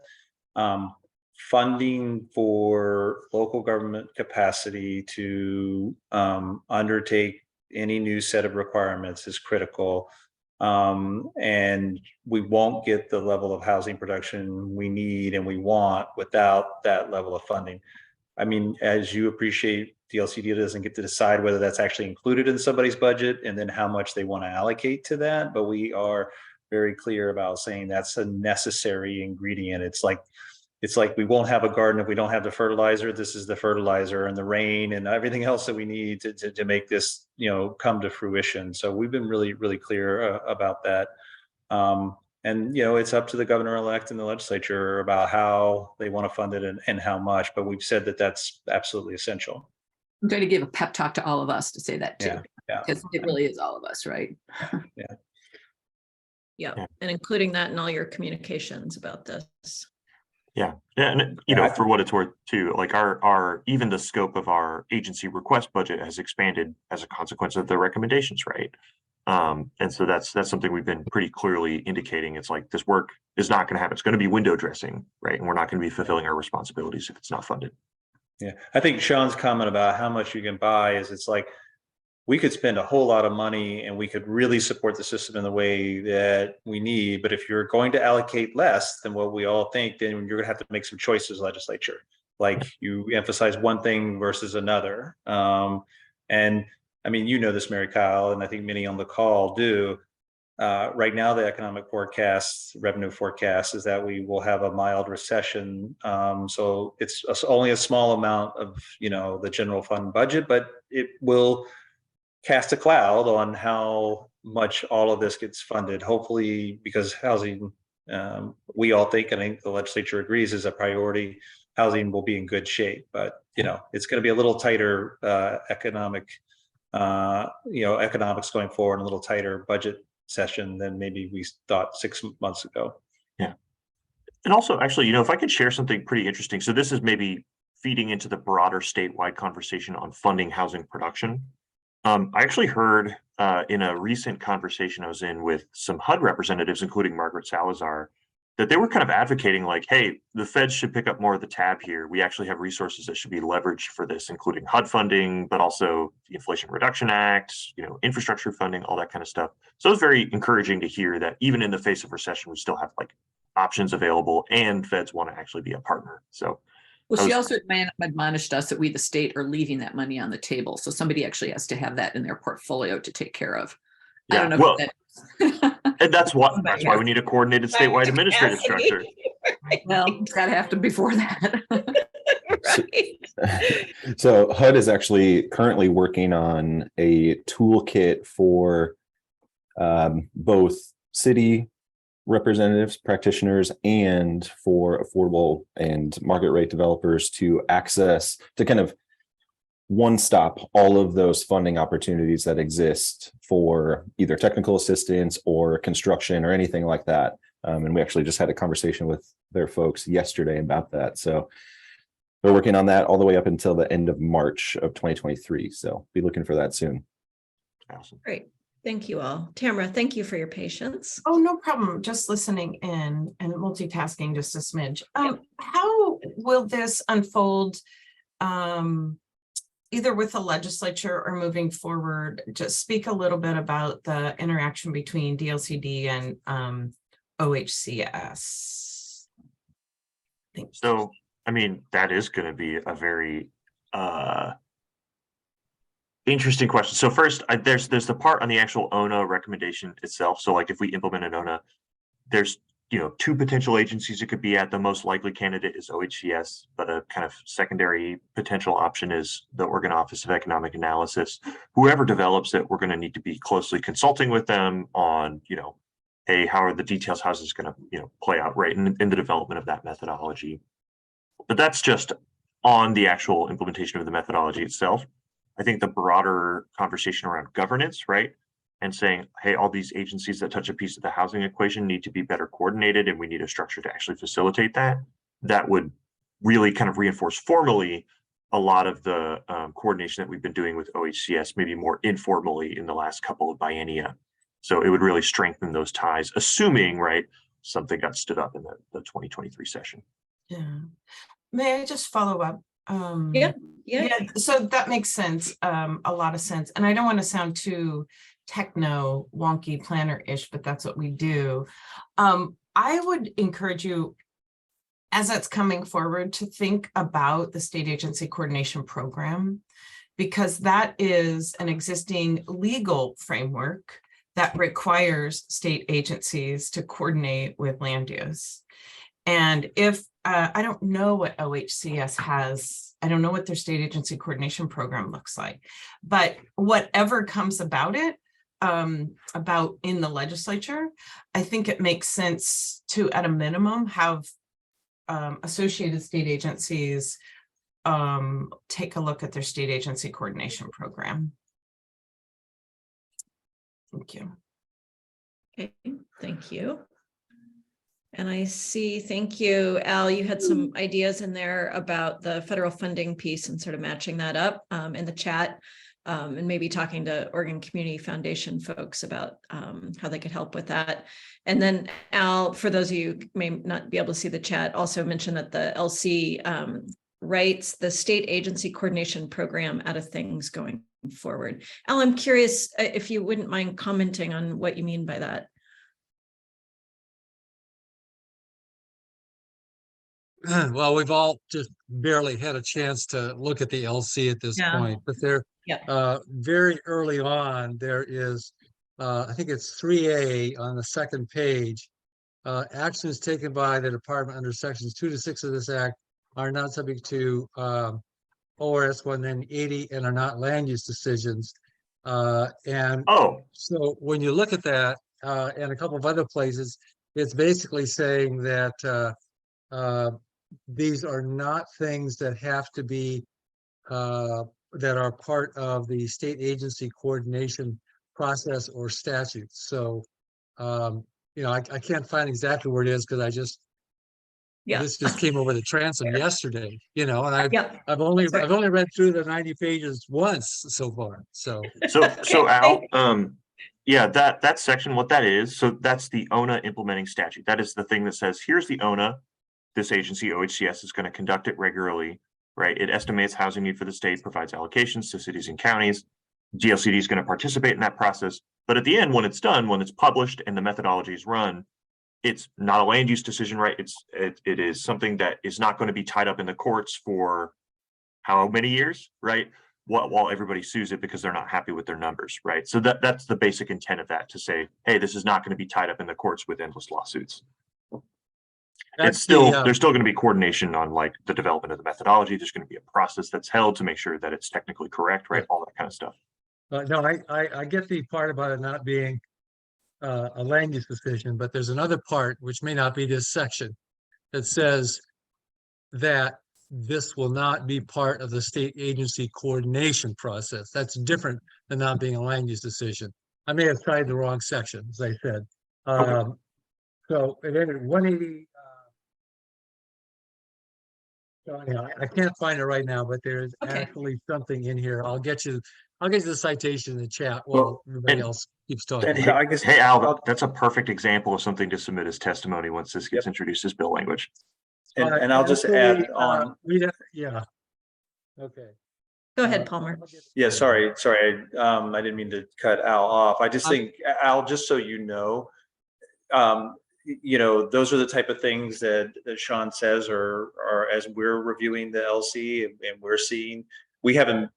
Speaker 4: funding for local government capacity to undertake any new set of requirements is critical. And we won't get the level of housing production we need and we want without that level of funding. I mean, as you appreciate, DLCD doesn't get to decide whether that's actually included in somebody's budget and then how much they want to allocate to that. But we are very clear about saying that's a necessary ingredient. It's like we won't have a garden if we don't have the fertilizer. This is the fertilizer and the rain and everything else that we need to make this, come to fruition. So we've been really, really clear about that. And, it's up to the governor-elect and the legislature about how they want to fund it and how much, but we've said that that's absolutely essential.
Speaker 11: I'm going to give a pep talk to all of us to say that too,
Speaker 4: Yeah.
Speaker 11: because it really is all of us, right?
Speaker 1: Yeah, and including that in all your communications about this.
Speaker 2: Yeah, and for what it's worth too, like our even the scope of our agency request budget has expanded as a consequence of the recommendations, right? And so that's something we've been pretty clearly indicating. It's like this work is not going to happen. It's going to be window dressing, right? And we're not going to be fulfilling our responsibilities if it's not funded.
Speaker 4: Yeah, I think Sean's comment about how much you can buy is it's like we could spend a whole lot of money and we could really support the system in the way that we need. But if you're going to allocate less than what we all think, then you're going to have to make some choices, legislature. Like you emphasize one thing versus another. And I mean, this, Mary Kyle, and I think many on the call do. Right now, the economic forecast, revenue forecast is that we will have a mild recession. So it's only a small amount of, the general fund budget, but it will cast a cloud on how much all of this gets funded. Hopefully, because housing, we all think, and I think the legislature agrees, is a priority. Housing will be in good shape, but it's going to be a little tighter economics going forward, a little tighter budget session than maybe we thought 6 months ago.
Speaker 2: Yeah. And also, actually, if I could share something pretty interesting. So this is maybe feeding into the broader statewide conversation on funding housing production. I actually heard in a recent conversation I was in with some HUD representatives, including Margaret Salazar, that they were kind of advocating like, hey, the feds should pick up more of the tab here. We actually have resources that should be leveraged for this, including HUD funding, but also the Inflation Reduction Act, infrastructure funding, all that kind of stuff. So it was very encouraging to hear that even in the face of recession, we still have like options available and feds want to actually be a partner. So
Speaker 11: well, she also admonished us that we, the state, are leaving that money on the table. So somebody actually has to have that in their portfolio to take care of.
Speaker 2: Yeah,
Speaker 11: I don't know.
Speaker 2: well, and that's why we need a coordinated statewide administrative structure.
Speaker 11: Well, it's got to happen before that.
Speaker 1: Right.
Speaker 3: So HUD is actually currently working on a toolkit for both city representatives, practitioners, and for affordable and market rate developers to access, to kind of one-stop all of those funding opportunities that exist for either technical assistance or construction or anything like that. And we actually just had a conversation with their folks yesterday about that. So They're working on that all the way up until the end of March of 2023. So be looking for that soon.
Speaker 2: Awesome.
Speaker 1: Great. Thank you all. Tamara, thank you for your patience.
Speaker 6: Oh, no problem. Just listening in and multitasking just a smidge. How will this unfold? Either with the legislature or moving forward? Just speak a little bit about the interaction between DLCD and OHCS. Thanks.
Speaker 2: So, I mean, that is going to be a very interesting question. So first, there's the part on the actual ONA recommendation itself. So like if we implement an ONA, there's, you know, two potential agencies it could be at. The most likely candidate is OHCS, but a kind of secondary potential option is the Oregon Office of Economic Analysis. Whoever develops it, we're going to need to be closely consulting with them on, you know, hey, how are the details, how's this going to, you know, play out right in the development of that methodology. But that's just on the actual implementation of the methodology itself. I think the broader conversation around governance, right? And saying, hey, all these agencies that touch a piece of the housing equation need to be better coordinated, and we need a structure to actually facilitate that. That would really kind of reinforce formally a lot of the coordination that we've been doing with OHCS, maybe more informally in the last couple of biennia. So it would really strengthen those ties, assuming, right, something got stood up in the 2023 session.
Speaker 6: Yeah. May I just follow up?
Speaker 1: Yeah.
Speaker 6: So that makes sense, a lot of sense. And I don't want to sound too techno wonky planner-ish, but that's what we do. I would encourage you, as that's coming forward, to think about the state agency coordination program, because that is an existing legal framework that requires state agencies to coordinate with land use. And if I don't know what OHCS has, I don't know what their state agency coordination program looks like, but whatever comes about it, about in the legislature, I think it makes sense to, at a minimum, have associated state agencies take a look at their state agency coordination program. Thank you.
Speaker 1: Okay, thank you. And I see, thank you, Al, you had some ideas in there about the federal funding piece and sort of matching that up in the chat, and maybe talking to Oregon Community Foundation folks about how they could help with that. And then Al, for those of you who may not be able to see the chat, also mentioned that the LC writes the state agency coordination program out of things going forward. Al, I'm curious if you wouldn't mind commenting on what you mean by that.
Speaker 7: Well, we've all just barely had a chance to look at the LC at this point, but they're very early on. There is, I think it's 3A on the second page. Actions taken by the department under sections 2 to 6 of this act are not subject to ORS 180 and are not land use decisions. And so when you look at that and a couple of other places, it's basically saying that these are not things that have to be that are part of the state agency coordination process or statutes. So you know, I can't find exactly where it is because I just this just came over the transom yesterday, you know, and I've only read through the 90 pages once so far. So
Speaker 2: Al, yeah, that section, what that is, so that's the ONA implementing statute. That is the thing that says, here's the ONA. This agency, OHCS, is going to conduct it regularly, right? It estimates housing need for the state, provides allocations to cities and counties. DLCD is going to participate in that process. But at the end, when it's done, when it's published and the methodology is run, it's not a land use decision, right? It is something that is not going to be tied up in the courts for how many years, right? While everybody sues it because they're not happy with their numbers, right? So that's the basic intent of that, to say, hey, this is not going to be tied up in the courts with endless lawsuits. It's still there's still going to be coordination on like the development of the methodology. There's going to be a process that's held to make sure that it's technically correct, right? All that kind of stuff.
Speaker 7: No, I get the part about it not being a land use decision, but there's another part which may not be this section that says that this will not be part of the state agency coordination process. That's different than not being a land use decision. I may have tried the wrong section, as I said. So it ended 180. Yeah, I can't find it right now, but there's
Speaker 1: Okay.
Speaker 7: actually something in here. I'll get you the citation in the chat
Speaker 2: Well,
Speaker 7: while everybody
Speaker 2: and-
Speaker 7: else keeps
Speaker 4: And
Speaker 7: talking.
Speaker 4: yeah, I guess.
Speaker 2: Hey, Al, that's a perfect example of something to submit as testimony once this gets
Speaker 4: Yep.
Speaker 2: introduced as bill language.
Speaker 4: And I'll just add
Speaker 7: Actually,
Speaker 4: on.
Speaker 7: yeah. Okay.
Speaker 1: Go ahead, Palmer.
Speaker 4: Yeah, sorry. I didn't mean to cut Al off. I just think, Al, just so you know, those are the type of things that Sean says are as we're reviewing the LC and we're seeing, we haven't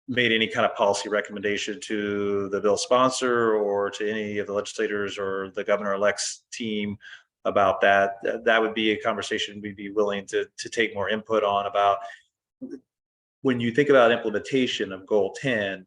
Speaker 4: made any kind of policy recommendation to the bill sponsor or to any of the legislators or the governor-elect's team about that. That would be a conversation we'd be willing to take more input on about. When you think about implementation of Goal 10,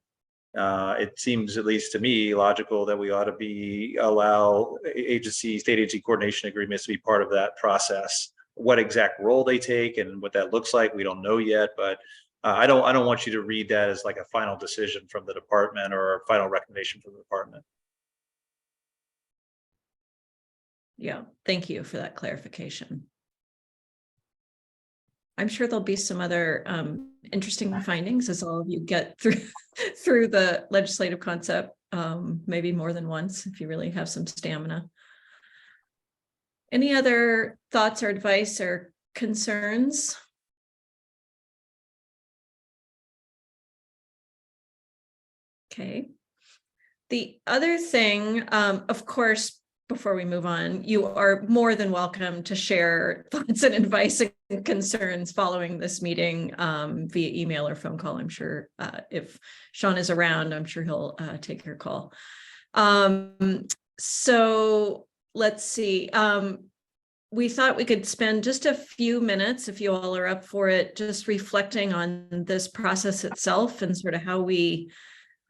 Speaker 4: it seems, at least to me, logical that we ought to allow state agency coordination agreements to be part of that process. What exact role they take and what that looks like, we don't know yet, but I don't want you to read that as like a final decision from the department or a final recommendation from the department.
Speaker 1: Yeah, thank you for that clarification. I'm sure there'll be some other interesting findings as all of you get through the legislative concept, maybe more than once if you really have some stamina. Any other thoughts or advice or concerns? Okay. The other thing, of course, before we move on, you are more than welcome to share thoughts and advice and concerns following this meeting via email or phone call. I'm sure if Sean is around, I'm sure he'll take your call. So let's see. We thought we could spend just a few minutes, if you all are up for it, just reflecting on this process itself and sort of how we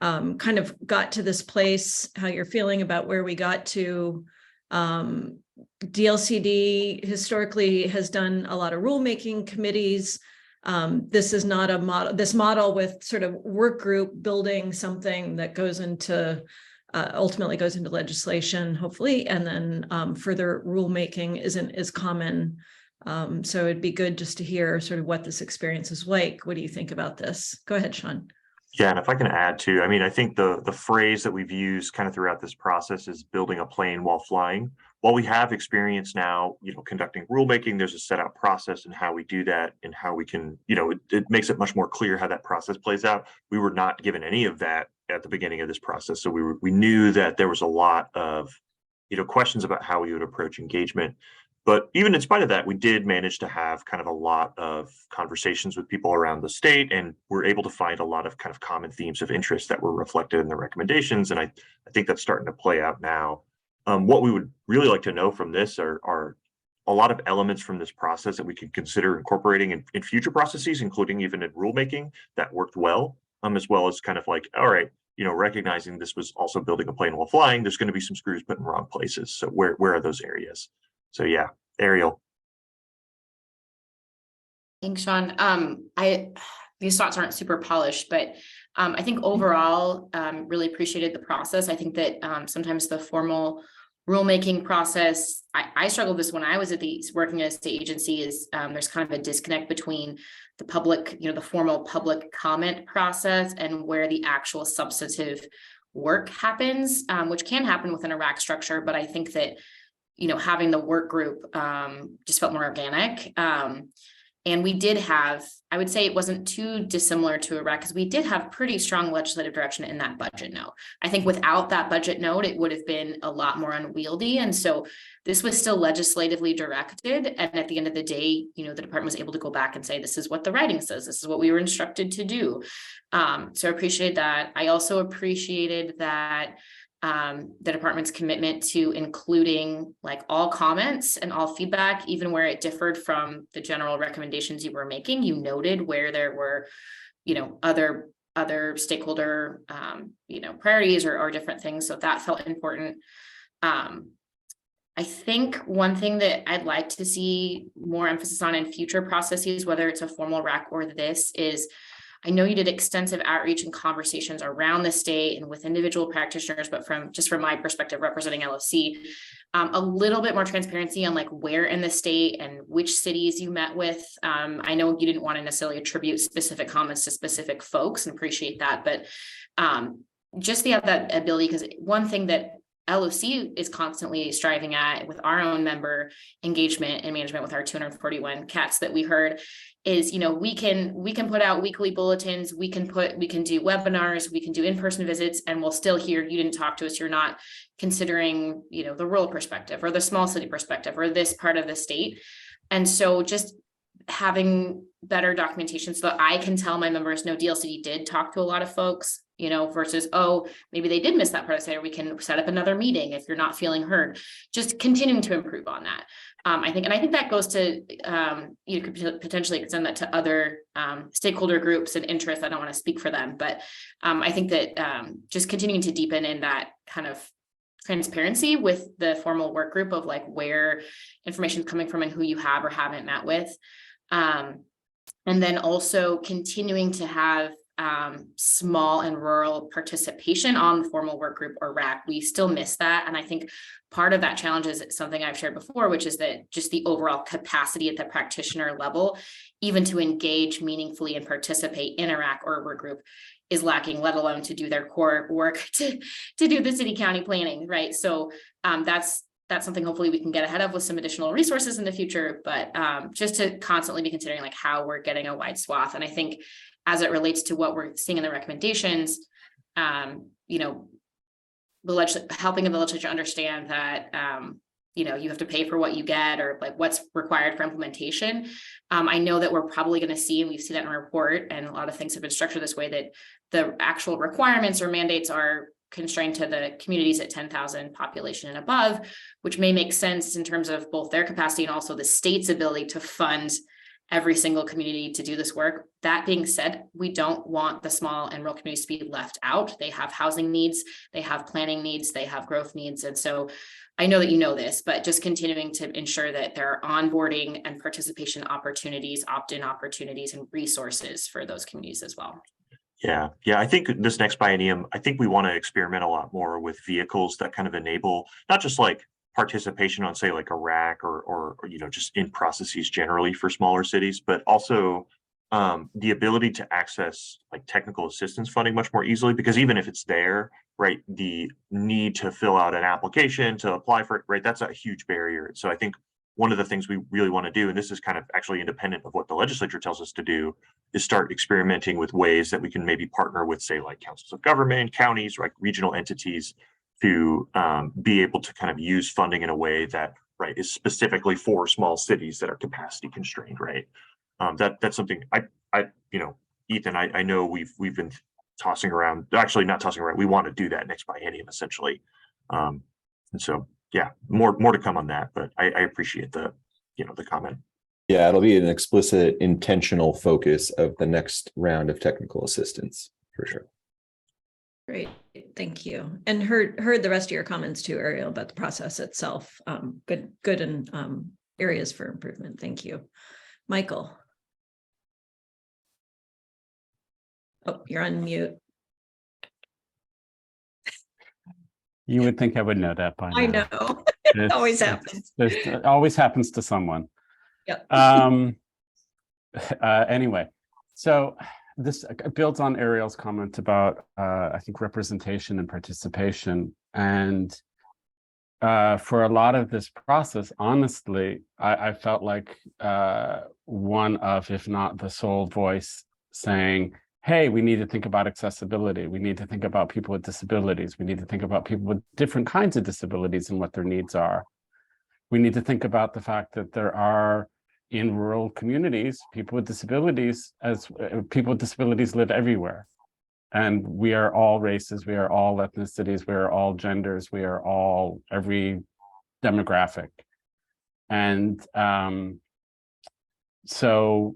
Speaker 1: kind of got to this place, how you're feeling about where we got to. DLCD historically has done a lot of rulemaking committees. This is not a model, this model with sort of work group building something that goes into, ultimately goes into legislation, hopefully, and then further rulemaking isn't as common. So it'd be good just to hear sort of what this experience is like. What do you think about this? Go ahead, Sean.
Speaker 2: Yeah, and if I can add to, I mean, I think the phrase that we've used kind of throughout this process is building a plane while flying. While we have experience now, conducting rulemaking, there's a set out process and how we do that and how we can, it makes it much more clear how that process plays out. We were not given any of that at the beginning of this process. So we knew that there was a lot of, questions about how we would approach engagement. But even in spite of that, we did manage to have kind of a lot of conversations with people around the state, and we're able to find a lot of kind of common themes of interest that were reflected in the recommendations. And I think that's starting to play out now. What we would really like to know from this are a lot of elements from this process that we can consider incorporating in future processes, including even in rulemaking that worked well, as well as kind of like, all right, recognizing this was also building a plane while flying, there's going to be some screws put in wrong places. So where are those areas? So yeah, Ariel.
Speaker 5: Thanks, Sean. These thoughts aren't super polished, but I think overall, really appreciated the process. I think that sometimes the formal rulemaking process, I struggled with this when I was working at a state agency, is there's kind of a disconnect between the public, the formal public comment process and where the actual substantive work happens, which can happen within a RAC structure. But I think that having the work group just felt more organic. And we did have, I would say it wasn't too dissimilar to a RAC, because we did have pretty strong legislative direction in that budget note. I think without that budget note, it would have been a lot more unwieldy. And so this was still legislatively directed. And at the end of the day, the department was able to go back and say, this is what the writing says, this is what we were instructed to do. So I appreciate that. I also appreciated that the department's commitment to including like all comments and all feedback, even where it differed from the general recommendations you were making. You noted where there were, other stakeholder, priorities or different things. So that felt important. I think one thing that I'd like to see more emphasis on in future processes, whether it's a formal RAC or this, is I know you did extensive outreach and conversations around the state and with individual practitioners, but from my perspective, representing LOC, a little bit more transparency on like where in the state and which cities you met with. I know you didn't want to necessarily attribute specific comments to specific folks, and appreciate that, but just that ability, because one thing that LOC is constantly striving at with our own member engagement and management with our 241 cats that we heard is, we can put out weekly bulletins, we can do webinars, we can do in-person visits, and we'll still hear you didn't talk to us, you're not considering, the rural perspective or the small city perspective or this part of the state. And so just having better documentation so that I can tell my members, no, DLCD did talk to a lot of folks, versus, oh, maybe they did miss that part of the state, or we can set up another meeting if you're not feeling heard. Just continuing to improve on that. I think that goes to, you could potentially extend that to other stakeholder groups and interests. I don't want to speak for them, but I think that just continuing to deepen in that kind of transparency with the formal work group of like where information is coming from and who you have or haven't met with. And then also continuing to have small and rural participation on the formal work group or RAC. We still miss that. And I think part of that challenge is something I've shared before, which is that just the overall capacity at the practitioner level, even to engage meaningfully and participate in a RAC or a work group, is lacking, let alone to do their core work to do the city county planning, right? So that's something hopefully we can get ahead of with some additional resources in the future, but just to constantly be considering like how we're getting a wide swath. And I think as it relates to what we're seeing in the recommendations, helping the legislature understand that, you have to pay for what you get, or like what's required for implementation. I know that we're probably going to see, and we've seen that in a report, and a lot of things have been structured this way, that the actual requirements or mandates are constrained to the communities at 10,000 population and above, which may make sense in terms of both their capacity and also the state's ability to fund every single community to do this work. That being said, we don't want the small and rural communities to be left out. They have housing needs, they have planning needs, they have growth needs. And so I know that you know this, but just continuing to ensure that there are onboarding and participation opportunities, opt-in opportunities, and resources for those communities as well.
Speaker 2: Yeah. I think this next biennium, I think we want to experiment a lot more with vehicles that kind of enable not just like participation on, say, like a RAC or just in processes generally for smaller cities, but also the ability to access like technical assistance funding much more easily, because even if it's there, right, the need to fill out an application to apply for it, right, that's a huge barrier. So I think one of the things we really want to do, and this is kind of actually independent of what the legislature tells us to do, is start experimenting with ways that we can maybe partner with, say, like councils of government, counties, like regional entities, to be able to kind of use funding in a way that, right, is specifically for small cities that are capacity constrained, right? That's something Ethan, I know we've been tossing around, actually not tossing around, we want to do that next biennium essentially. And so, yeah, more to come on that, but I appreciate the comment.
Speaker 3: Yeah, it'll be an explicit intentional focus of the next round of technical assistance for sure.
Speaker 1: Great, thank you. And heard the rest of your comments too, Ariel, about the process itself. Good and areas for improvement. Thank you. Michael. Oh, you're on mute.
Speaker 8: You would think I would know that by now.
Speaker 1: I know. It always happens.
Speaker 8: It always happens to someone.
Speaker 1: Yep.
Speaker 8: Anyway, so this builds on Ariel's comment about, I think, representation and participation. And for a lot of this process, honestly, I felt like one of, if not the sole voice saying, hey, we need to think about accessibility. We need to think about people with disabilities. We need to think about people with different kinds of disabilities and what their needs are. We need to think about the fact that there are, in rural communities, people with disabilities, as people with disabilities live everywhere. And we are all races, we are all ethnicities, we are all genders, we are all every demographic. And so,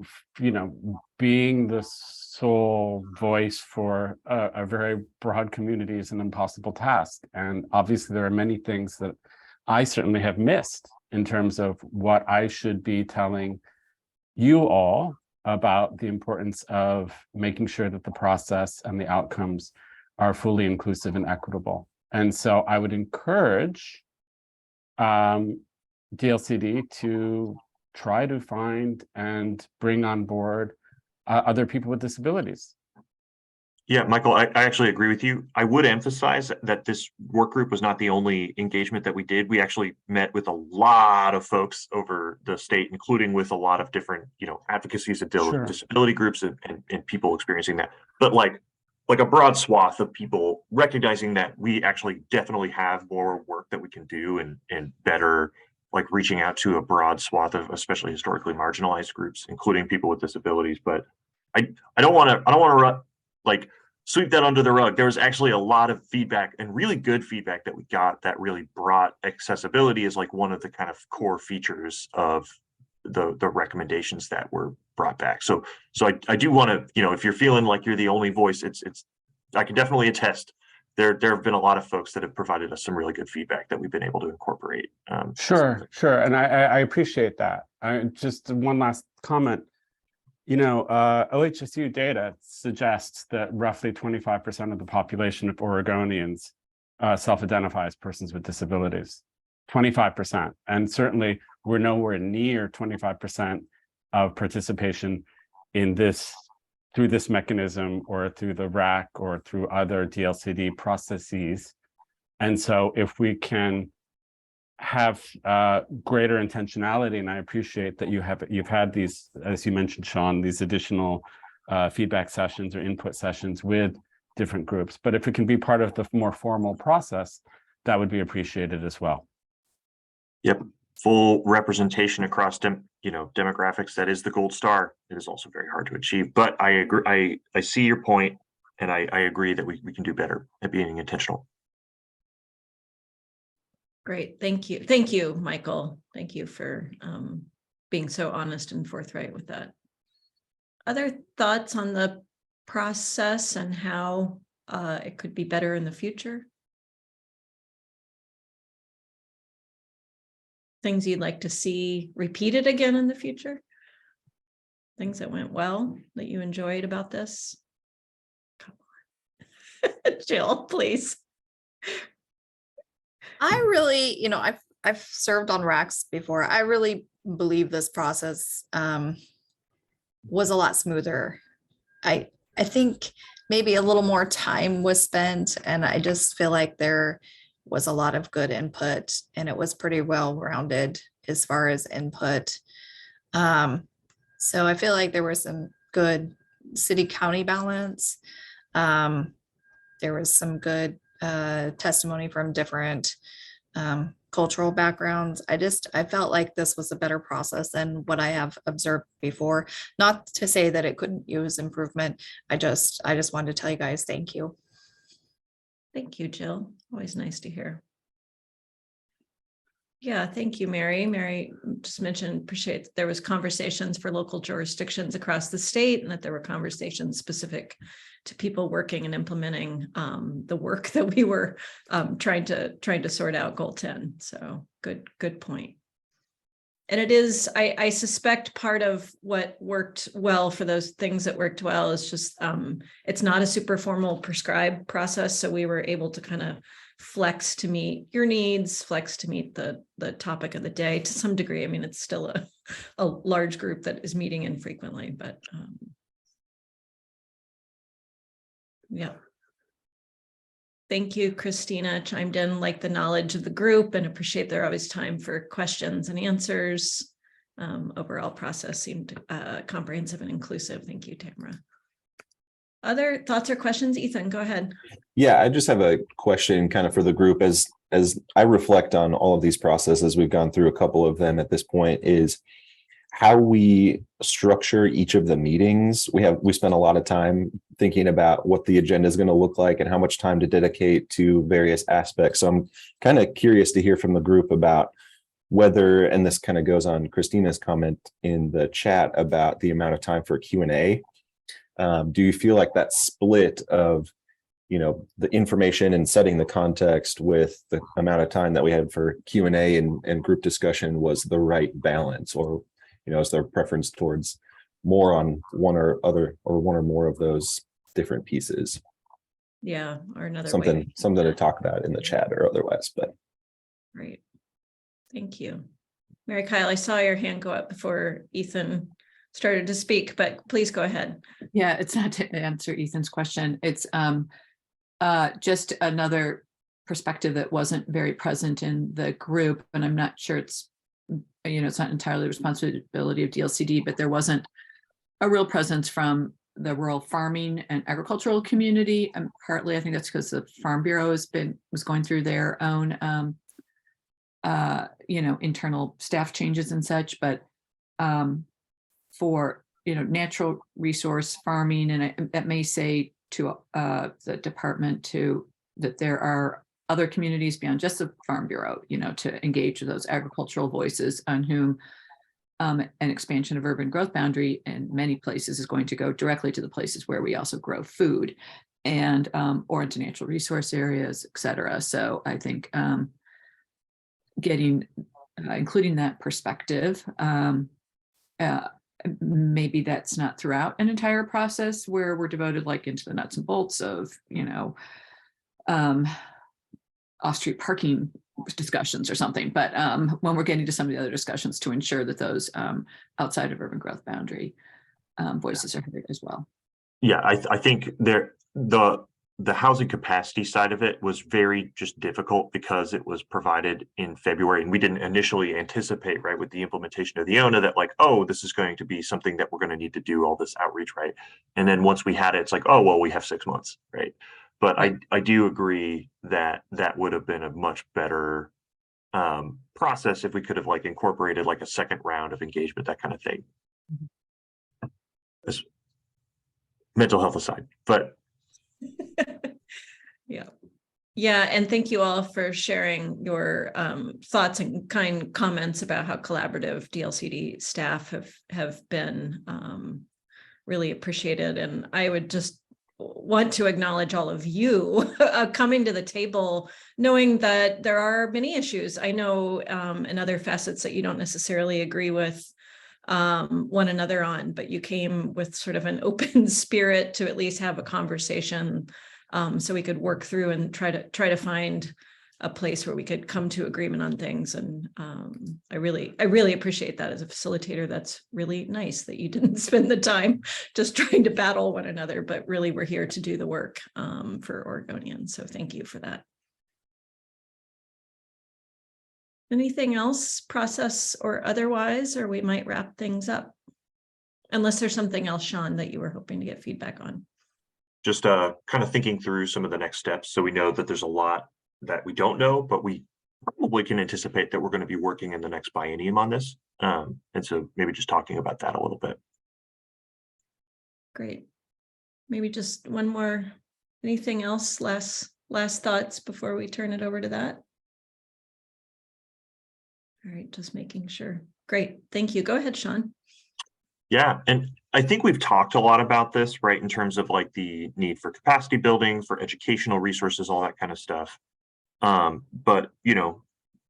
Speaker 8: being the sole voice for a very broad community is an impossible task. And obviously there are many things that I certainly have missed in terms of what I should be telling you all about the importance of making sure that the process and the outcomes are fully inclusive and equitable. And so I would encourage DLCD to try to find and bring on board other people with disabilities.
Speaker 2: Yeah, Michael, I actually agree with you. I would emphasize that this work group was not the only engagement that we did. We actually met with a lot of folks over the state, including with a lot of different, advocacies of
Speaker 8: Sure.
Speaker 2: disability groups and people experiencing that. But like a broad swath of people recognizing that we actually definitely have more work that we can do and better, like reaching out to a broad swath of especially historically marginalized groups, including people with disabilities. But I don't want to like sweep that under the rug. There was actually a lot of feedback and really good feedback that we got that really brought accessibility as like one of the kind of core features of the recommendations that were brought back. So I do want to, if you're feeling like you're the only voice, it's I can definitely attest there have been a lot of folks that have provided us some really good feedback that we've been able to incorporate.
Speaker 8: Sure. And I appreciate that. Just one last comment. OHSU data suggests that roughly 25% of the population of Oregonians self-identify as persons with disabilities. 25%. And certainly we're nowhere near 25% of participation in this through this mechanism or through the RAC or through other DLCD processes. And so if we can have greater intentionality, and I appreciate that you've had these, as you mentioned, Sean, these additional feedback sessions or input sessions with different groups. But if it can be part of the more formal process, that would be appreciated as well.
Speaker 2: Yep, full representation across demographics, that is the gold star. It is also very hard to achieve, but I agree. I see your point, and I agree that we can do better at being intentional.
Speaker 1: Great, thank you. Thank you, Michael. Thank you for being so honest and forthright with that. Other thoughts on the process and how it could be better in the future? Things you'd like to see repeated again in the future? Things that went well that you enjoyed about this? Come on. Jill, please.
Speaker 12: I really, I've served on RACs before. I really believe this process was a lot smoother. I think maybe a little more time was spent, and I just feel like there was a lot of good input, and it was pretty well-rounded as far as input. So I feel like there was some good city-county balance. There was some good testimony from different cultural backgrounds. I felt like this was a better process than what I have observed before. Not to say that it couldn't use improvement. I just wanted to tell you guys thank you.
Speaker 1: Thank you, Jill. Always nice to hear. Yeah, thank you, Mary. Mary just mentioned, appreciate that there was conversations for local jurisdictions across the state, and that there were conversations specific to people working and implementing the work that we were trying to sort out goal 10. So good point. And it is, I suspect part of what worked well for those things that worked well is just, it's not a super formal prescribed process. So we were able to kind of flex to meet your needs, flex to meet the topic of the day to some degree. I mean, it's still a large group that is meeting infrequently, but yeah. Thank you, Christina. Chimed in like the knowledge of the group, and appreciate there always time for questions and answers. Overall process seemed comprehensive and inclusive. Thank you, Tamara. Other thoughts or questions? Ethan, go ahead.
Speaker 3: Yeah, I just have a question kind of for the group as I reflect on all of these processes. We've gone through a couple of them at this point, is how we structure each of the meetings. We spent a lot of time thinking about what the agenda is going to look like and how much time to dedicate to various aspects. So I'm kind of curious to hear from the group about whether, and this kind of goes on Christina's comment in the chat about the amount of time for Q&A. Do you feel like that split of, the information and setting the context with the amount of time that we had for Q&A and group discussion was the right balance? Or, is there a preference towards more on one or more of those different pieces.
Speaker 1: Yeah, or another way.
Speaker 3: Something to talk about in the chat or otherwise, but.
Speaker 1: Right. Thank you. Mary Kyle, I saw your hand go up before Ethan started to speak, but please go ahead.
Speaker 11: Yeah, it's not to answer Ethan's question. It's just another perspective that wasn't very present in the group, and I'm not sure it's, it's not entirely the responsibility of DLCD, but there wasn't a real presence from the rural farming and agricultural community. And partly I think that's because the Farm Bureau was going through their own internal staff changes and such, but for natural resource farming, and that may say to the department that there are other communities beyond just the Farm Bureau, to engage with those agricultural voices on whom an expansion of urban growth boundary in many places is going to go directly to the places where we also grow food, and or into natural resource areas, et cetera. So I think including that perspective, maybe that's not throughout an entire process where we're devoted like into the nuts and bolts of off-street parking discussions or something, but when we're getting to some of the other discussions, to ensure that those outside of urban growth boundary voices are heard as well.
Speaker 2: Yeah, I think the housing capacity side of it was very just difficult because it was provided in February, and we didn't initially anticipate, right, with the implementation of the ONA that like, oh, this is going to be something that we're going to need to do all this outreach, right? And then once we had it, it's like, oh, well, we have 6 months, right? But I do agree that that would have been a much better process if we could have like incorporated like a second round of engagement, that kind of thing. As mental health aside, but
Speaker 1: yeah, and thank you all for sharing your thoughts and kind comments about how collaborative DLCD staff have been. Really appreciated, and I would just want to acknowledge all of you coming to the table, knowing that there are many issues. I know in other facets that you don't necessarily agree with one another on, but you came with sort of an open spirit to at least have a conversation, so we could work through and try to find a place where we could come to agreement on things. And I really appreciate that as a facilitator. That's really nice that you didn't spend the time just trying to battle one another, but really we're here to do the work for Oregonians. So thank you for that. Anything else, process or otherwise, or we might wrap things up? Unless there's something else, Sean, that you were hoping to get feedback on.
Speaker 2: Just kind of thinking through some of the next steps. So we know that there's a lot that we don't know, but we probably can anticipate that we're going to be working in the next biennium on this. And so maybe just talking about that a little bit.
Speaker 1: Great. Maybe just one more, anything else, last thoughts before we turn it over to that? All right, just making sure. Great, thank you. Go ahead, Sean.
Speaker 2: Yeah, and I think we've talked a lot about this, right, in terms of like the need for capacity building, for educational resources, all that kind of stuff. But,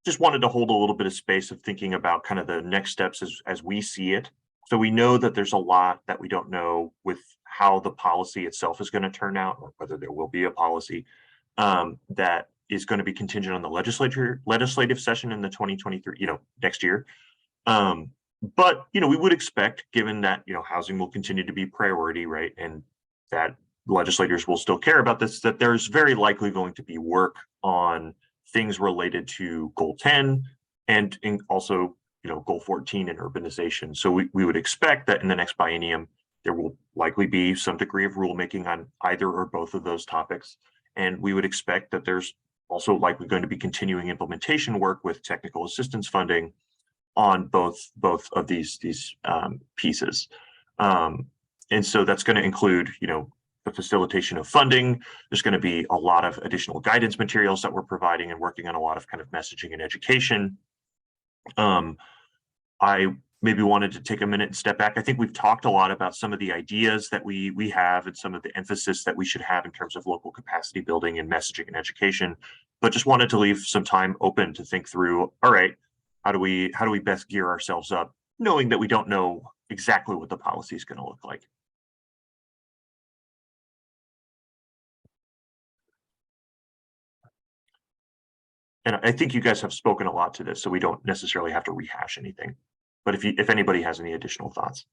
Speaker 2: just wanted to hold a little bit of space of thinking about kind of the next steps as we see it. So we know that there's a lot that we don't know with how the policy itself is going to turn out, or whether there will be a policy that is going to be contingent on the legislative session in the 2023, next year. But, we would expect, given that, housing will continue to be priority, right, and that legislators will still care about this, that there's very likely going to be work on things related to Goal 10 and also, Goal 14 and urbanization. So we would expect that in the next biennium, there will likely be some degree of rulemaking on either or both of those topics. And we would expect that there's also likely going to be continuing implementation work with technical assistance funding on both of these pieces. And so that's going to include, the facilitation of funding. There's going to be a lot of additional guidance materials that we're providing and working on a lot of kind of messaging and education. I maybe wanted to take a minute and step back. I think we've talked a lot about some of the ideas that we have and some of the emphasis that we should have in terms of local capacity building and messaging and education, but just wanted to leave some time open to think through, all right, how do we best gear ourselves up, knowing that we don't know exactly what the policy is going to look like. And I think you guys have spoken a lot to this, so we don't necessarily have to rehash anything. But if anybody has any additional thoughts.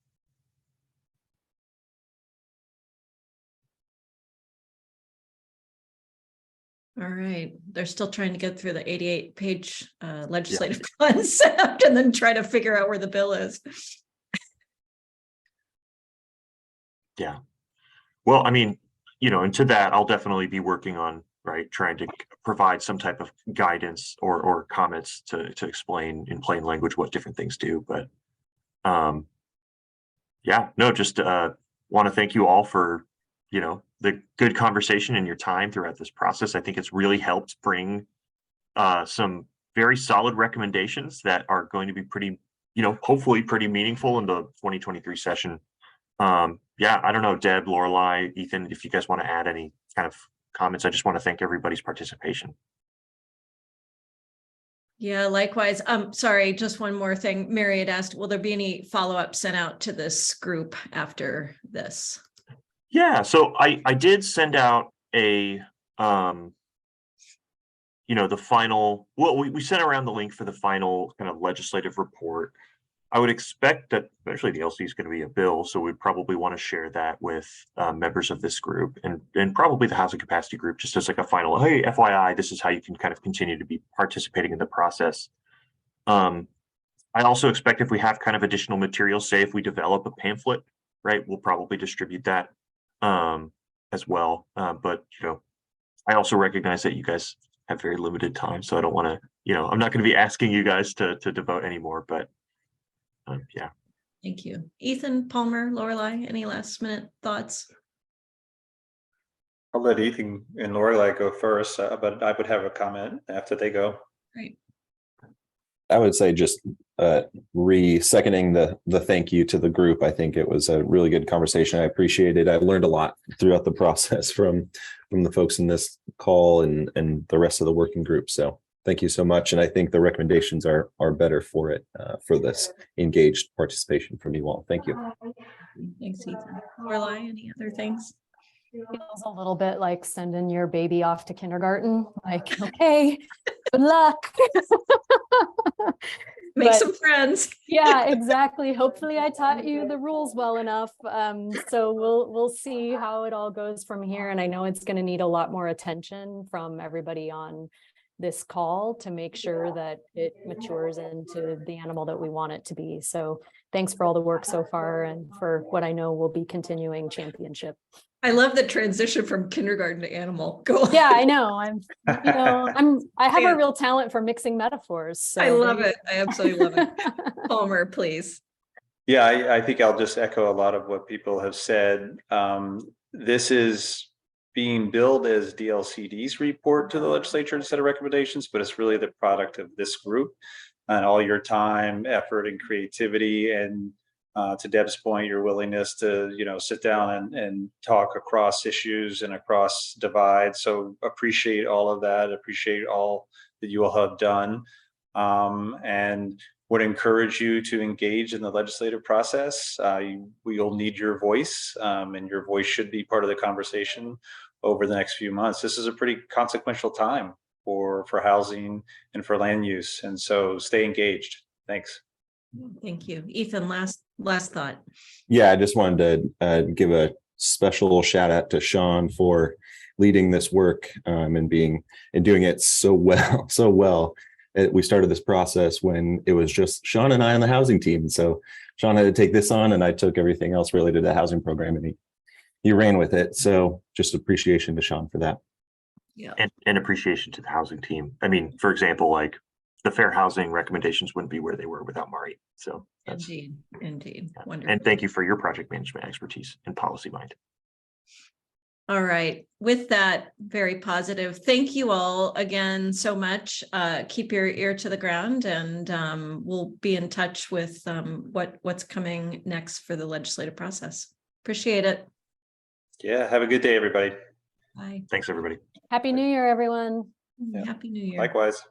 Speaker 1: All right, they're still trying to get through the 88-page legislative concept and then try to figure out where the bill is.
Speaker 2: Yeah. Well, I mean, and to that, I'll definitely be working on, right, trying to provide some type of guidance or comments to explain in plain language what different things do. But yeah, no, just want to thank you all for, the good conversation and your time throughout this process. I think it's really helped bring some very solid recommendations that are going to be pretty, hopefully pretty meaningful in the 2023 session. Yeah, I don't know, Deb, Lorelei, Ethan, if you guys want to add any kind of comments. I just want to thank everybody's participation.
Speaker 1: Yeah, likewise. Sorry, just one more thing. Mary had asked, will there be any follow-up sent out to this group after this?
Speaker 2: Yeah, so I did send out a the final, well, we sent around the link for the final kind of legislative report. I would expect that eventually the LC is going to be a bill, so we'd probably want to share that with members of this group and probably the housing capacity group, just as like a final, hey, FYI, this is how you can kind of continue to be participating in the process. I also expect if we have kind of additional materials, say if we develop a pamphlet, right, we'll probably distribute that as well. But I also recognize that you guys have very limited time, so I don't want to, I'm not going to be asking you guys to devote any more, but yeah.
Speaker 1: Thank you. Ethan, Palmer, Lorelei, any last minute thoughts?
Speaker 4: I'll let Ethan and Lorelei go first, but I would have a comment after they go.
Speaker 1: Great.
Speaker 3: I would say just seconding the thank you to the group. I think it was a really good conversation. I appreciate it. I learned a lot throughout the process from the folks in this call and the rest of the working group. So thank you so much. And I think the recommendations are better for it, for this engaged participation from you all. Thank you.
Speaker 1: Thanks, Ethan. Lorelei, any other things?
Speaker 13: Feels a little bit like sending your baby off to kindergarten. Like, okay, good luck.
Speaker 1: Make
Speaker 13: But,
Speaker 1: some friends.
Speaker 13: yeah, exactly. Hopefully I taught you the rules well enough. So we'll see how it all goes from here. And I know it's going to need a lot more attention from everybody on this call to make sure that it matures into the animal that we want it to be. So thanks for all the work so far and for what I know will be continuing championship.
Speaker 1: I love the transition from kindergarten to animal. Go on.
Speaker 13: Yeah, I know. I have a real talent for mixing metaphors. So
Speaker 1: I love it. I absolutely love it. Palmer, please.
Speaker 4: Yeah, I think I'll just echo a lot of what people have said. This is being billed as DLCD's report to the legislature instead of recommendations, but it's really the product of this group and all your time, effort, and creativity. And to Deb's point, your willingness to, sit down and talk across issues and across divides. So appreciate all of that. Appreciate all that you all have done. And would encourage you to engage in the legislative process. We'll need your voice, and your voice should be part of the conversation over the next few months. This is a pretty consequential time for housing and for land use. And so stay engaged. Thanks.
Speaker 1: Thank you. Ethan, last thought.
Speaker 3: Yeah, I just wanted to give a special shout out to Sean for leading this work and doing it so well. We started this process when it was just Sean and I on the housing team. So Sean had to take this on and I took everything else related to the housing program and he ran with it. So just appreciation to Sean for that.
Speaker 1: Yeah.
Speaker 2: And appreciation to the housing team. I mean, for example, like the fair housing recommendations wouldn't be where they were without Mari. So that's
Speaker 1: Indeed.
Speaker 2: yeah.
Speaker 1: Wonderful.
Speaker 2: And thank you for your project management expertise and policy mind.
Speaker 1: All right. With that, very positive. Thank you all again so much. Keep your ear to the ground and we'll be in touch with what's coming next for the legislative process. Appreciate it.
Speaker 4: Yeah. Have a good day, everybody.
Speaker 1: Bye.
Speaker 2: Thanks, everybody.
Speaker 13: Happy New Year, everyone.
Speaker 4: Yeah.
Speaker 1: Happy New Year.
Speaker 4: Likewise.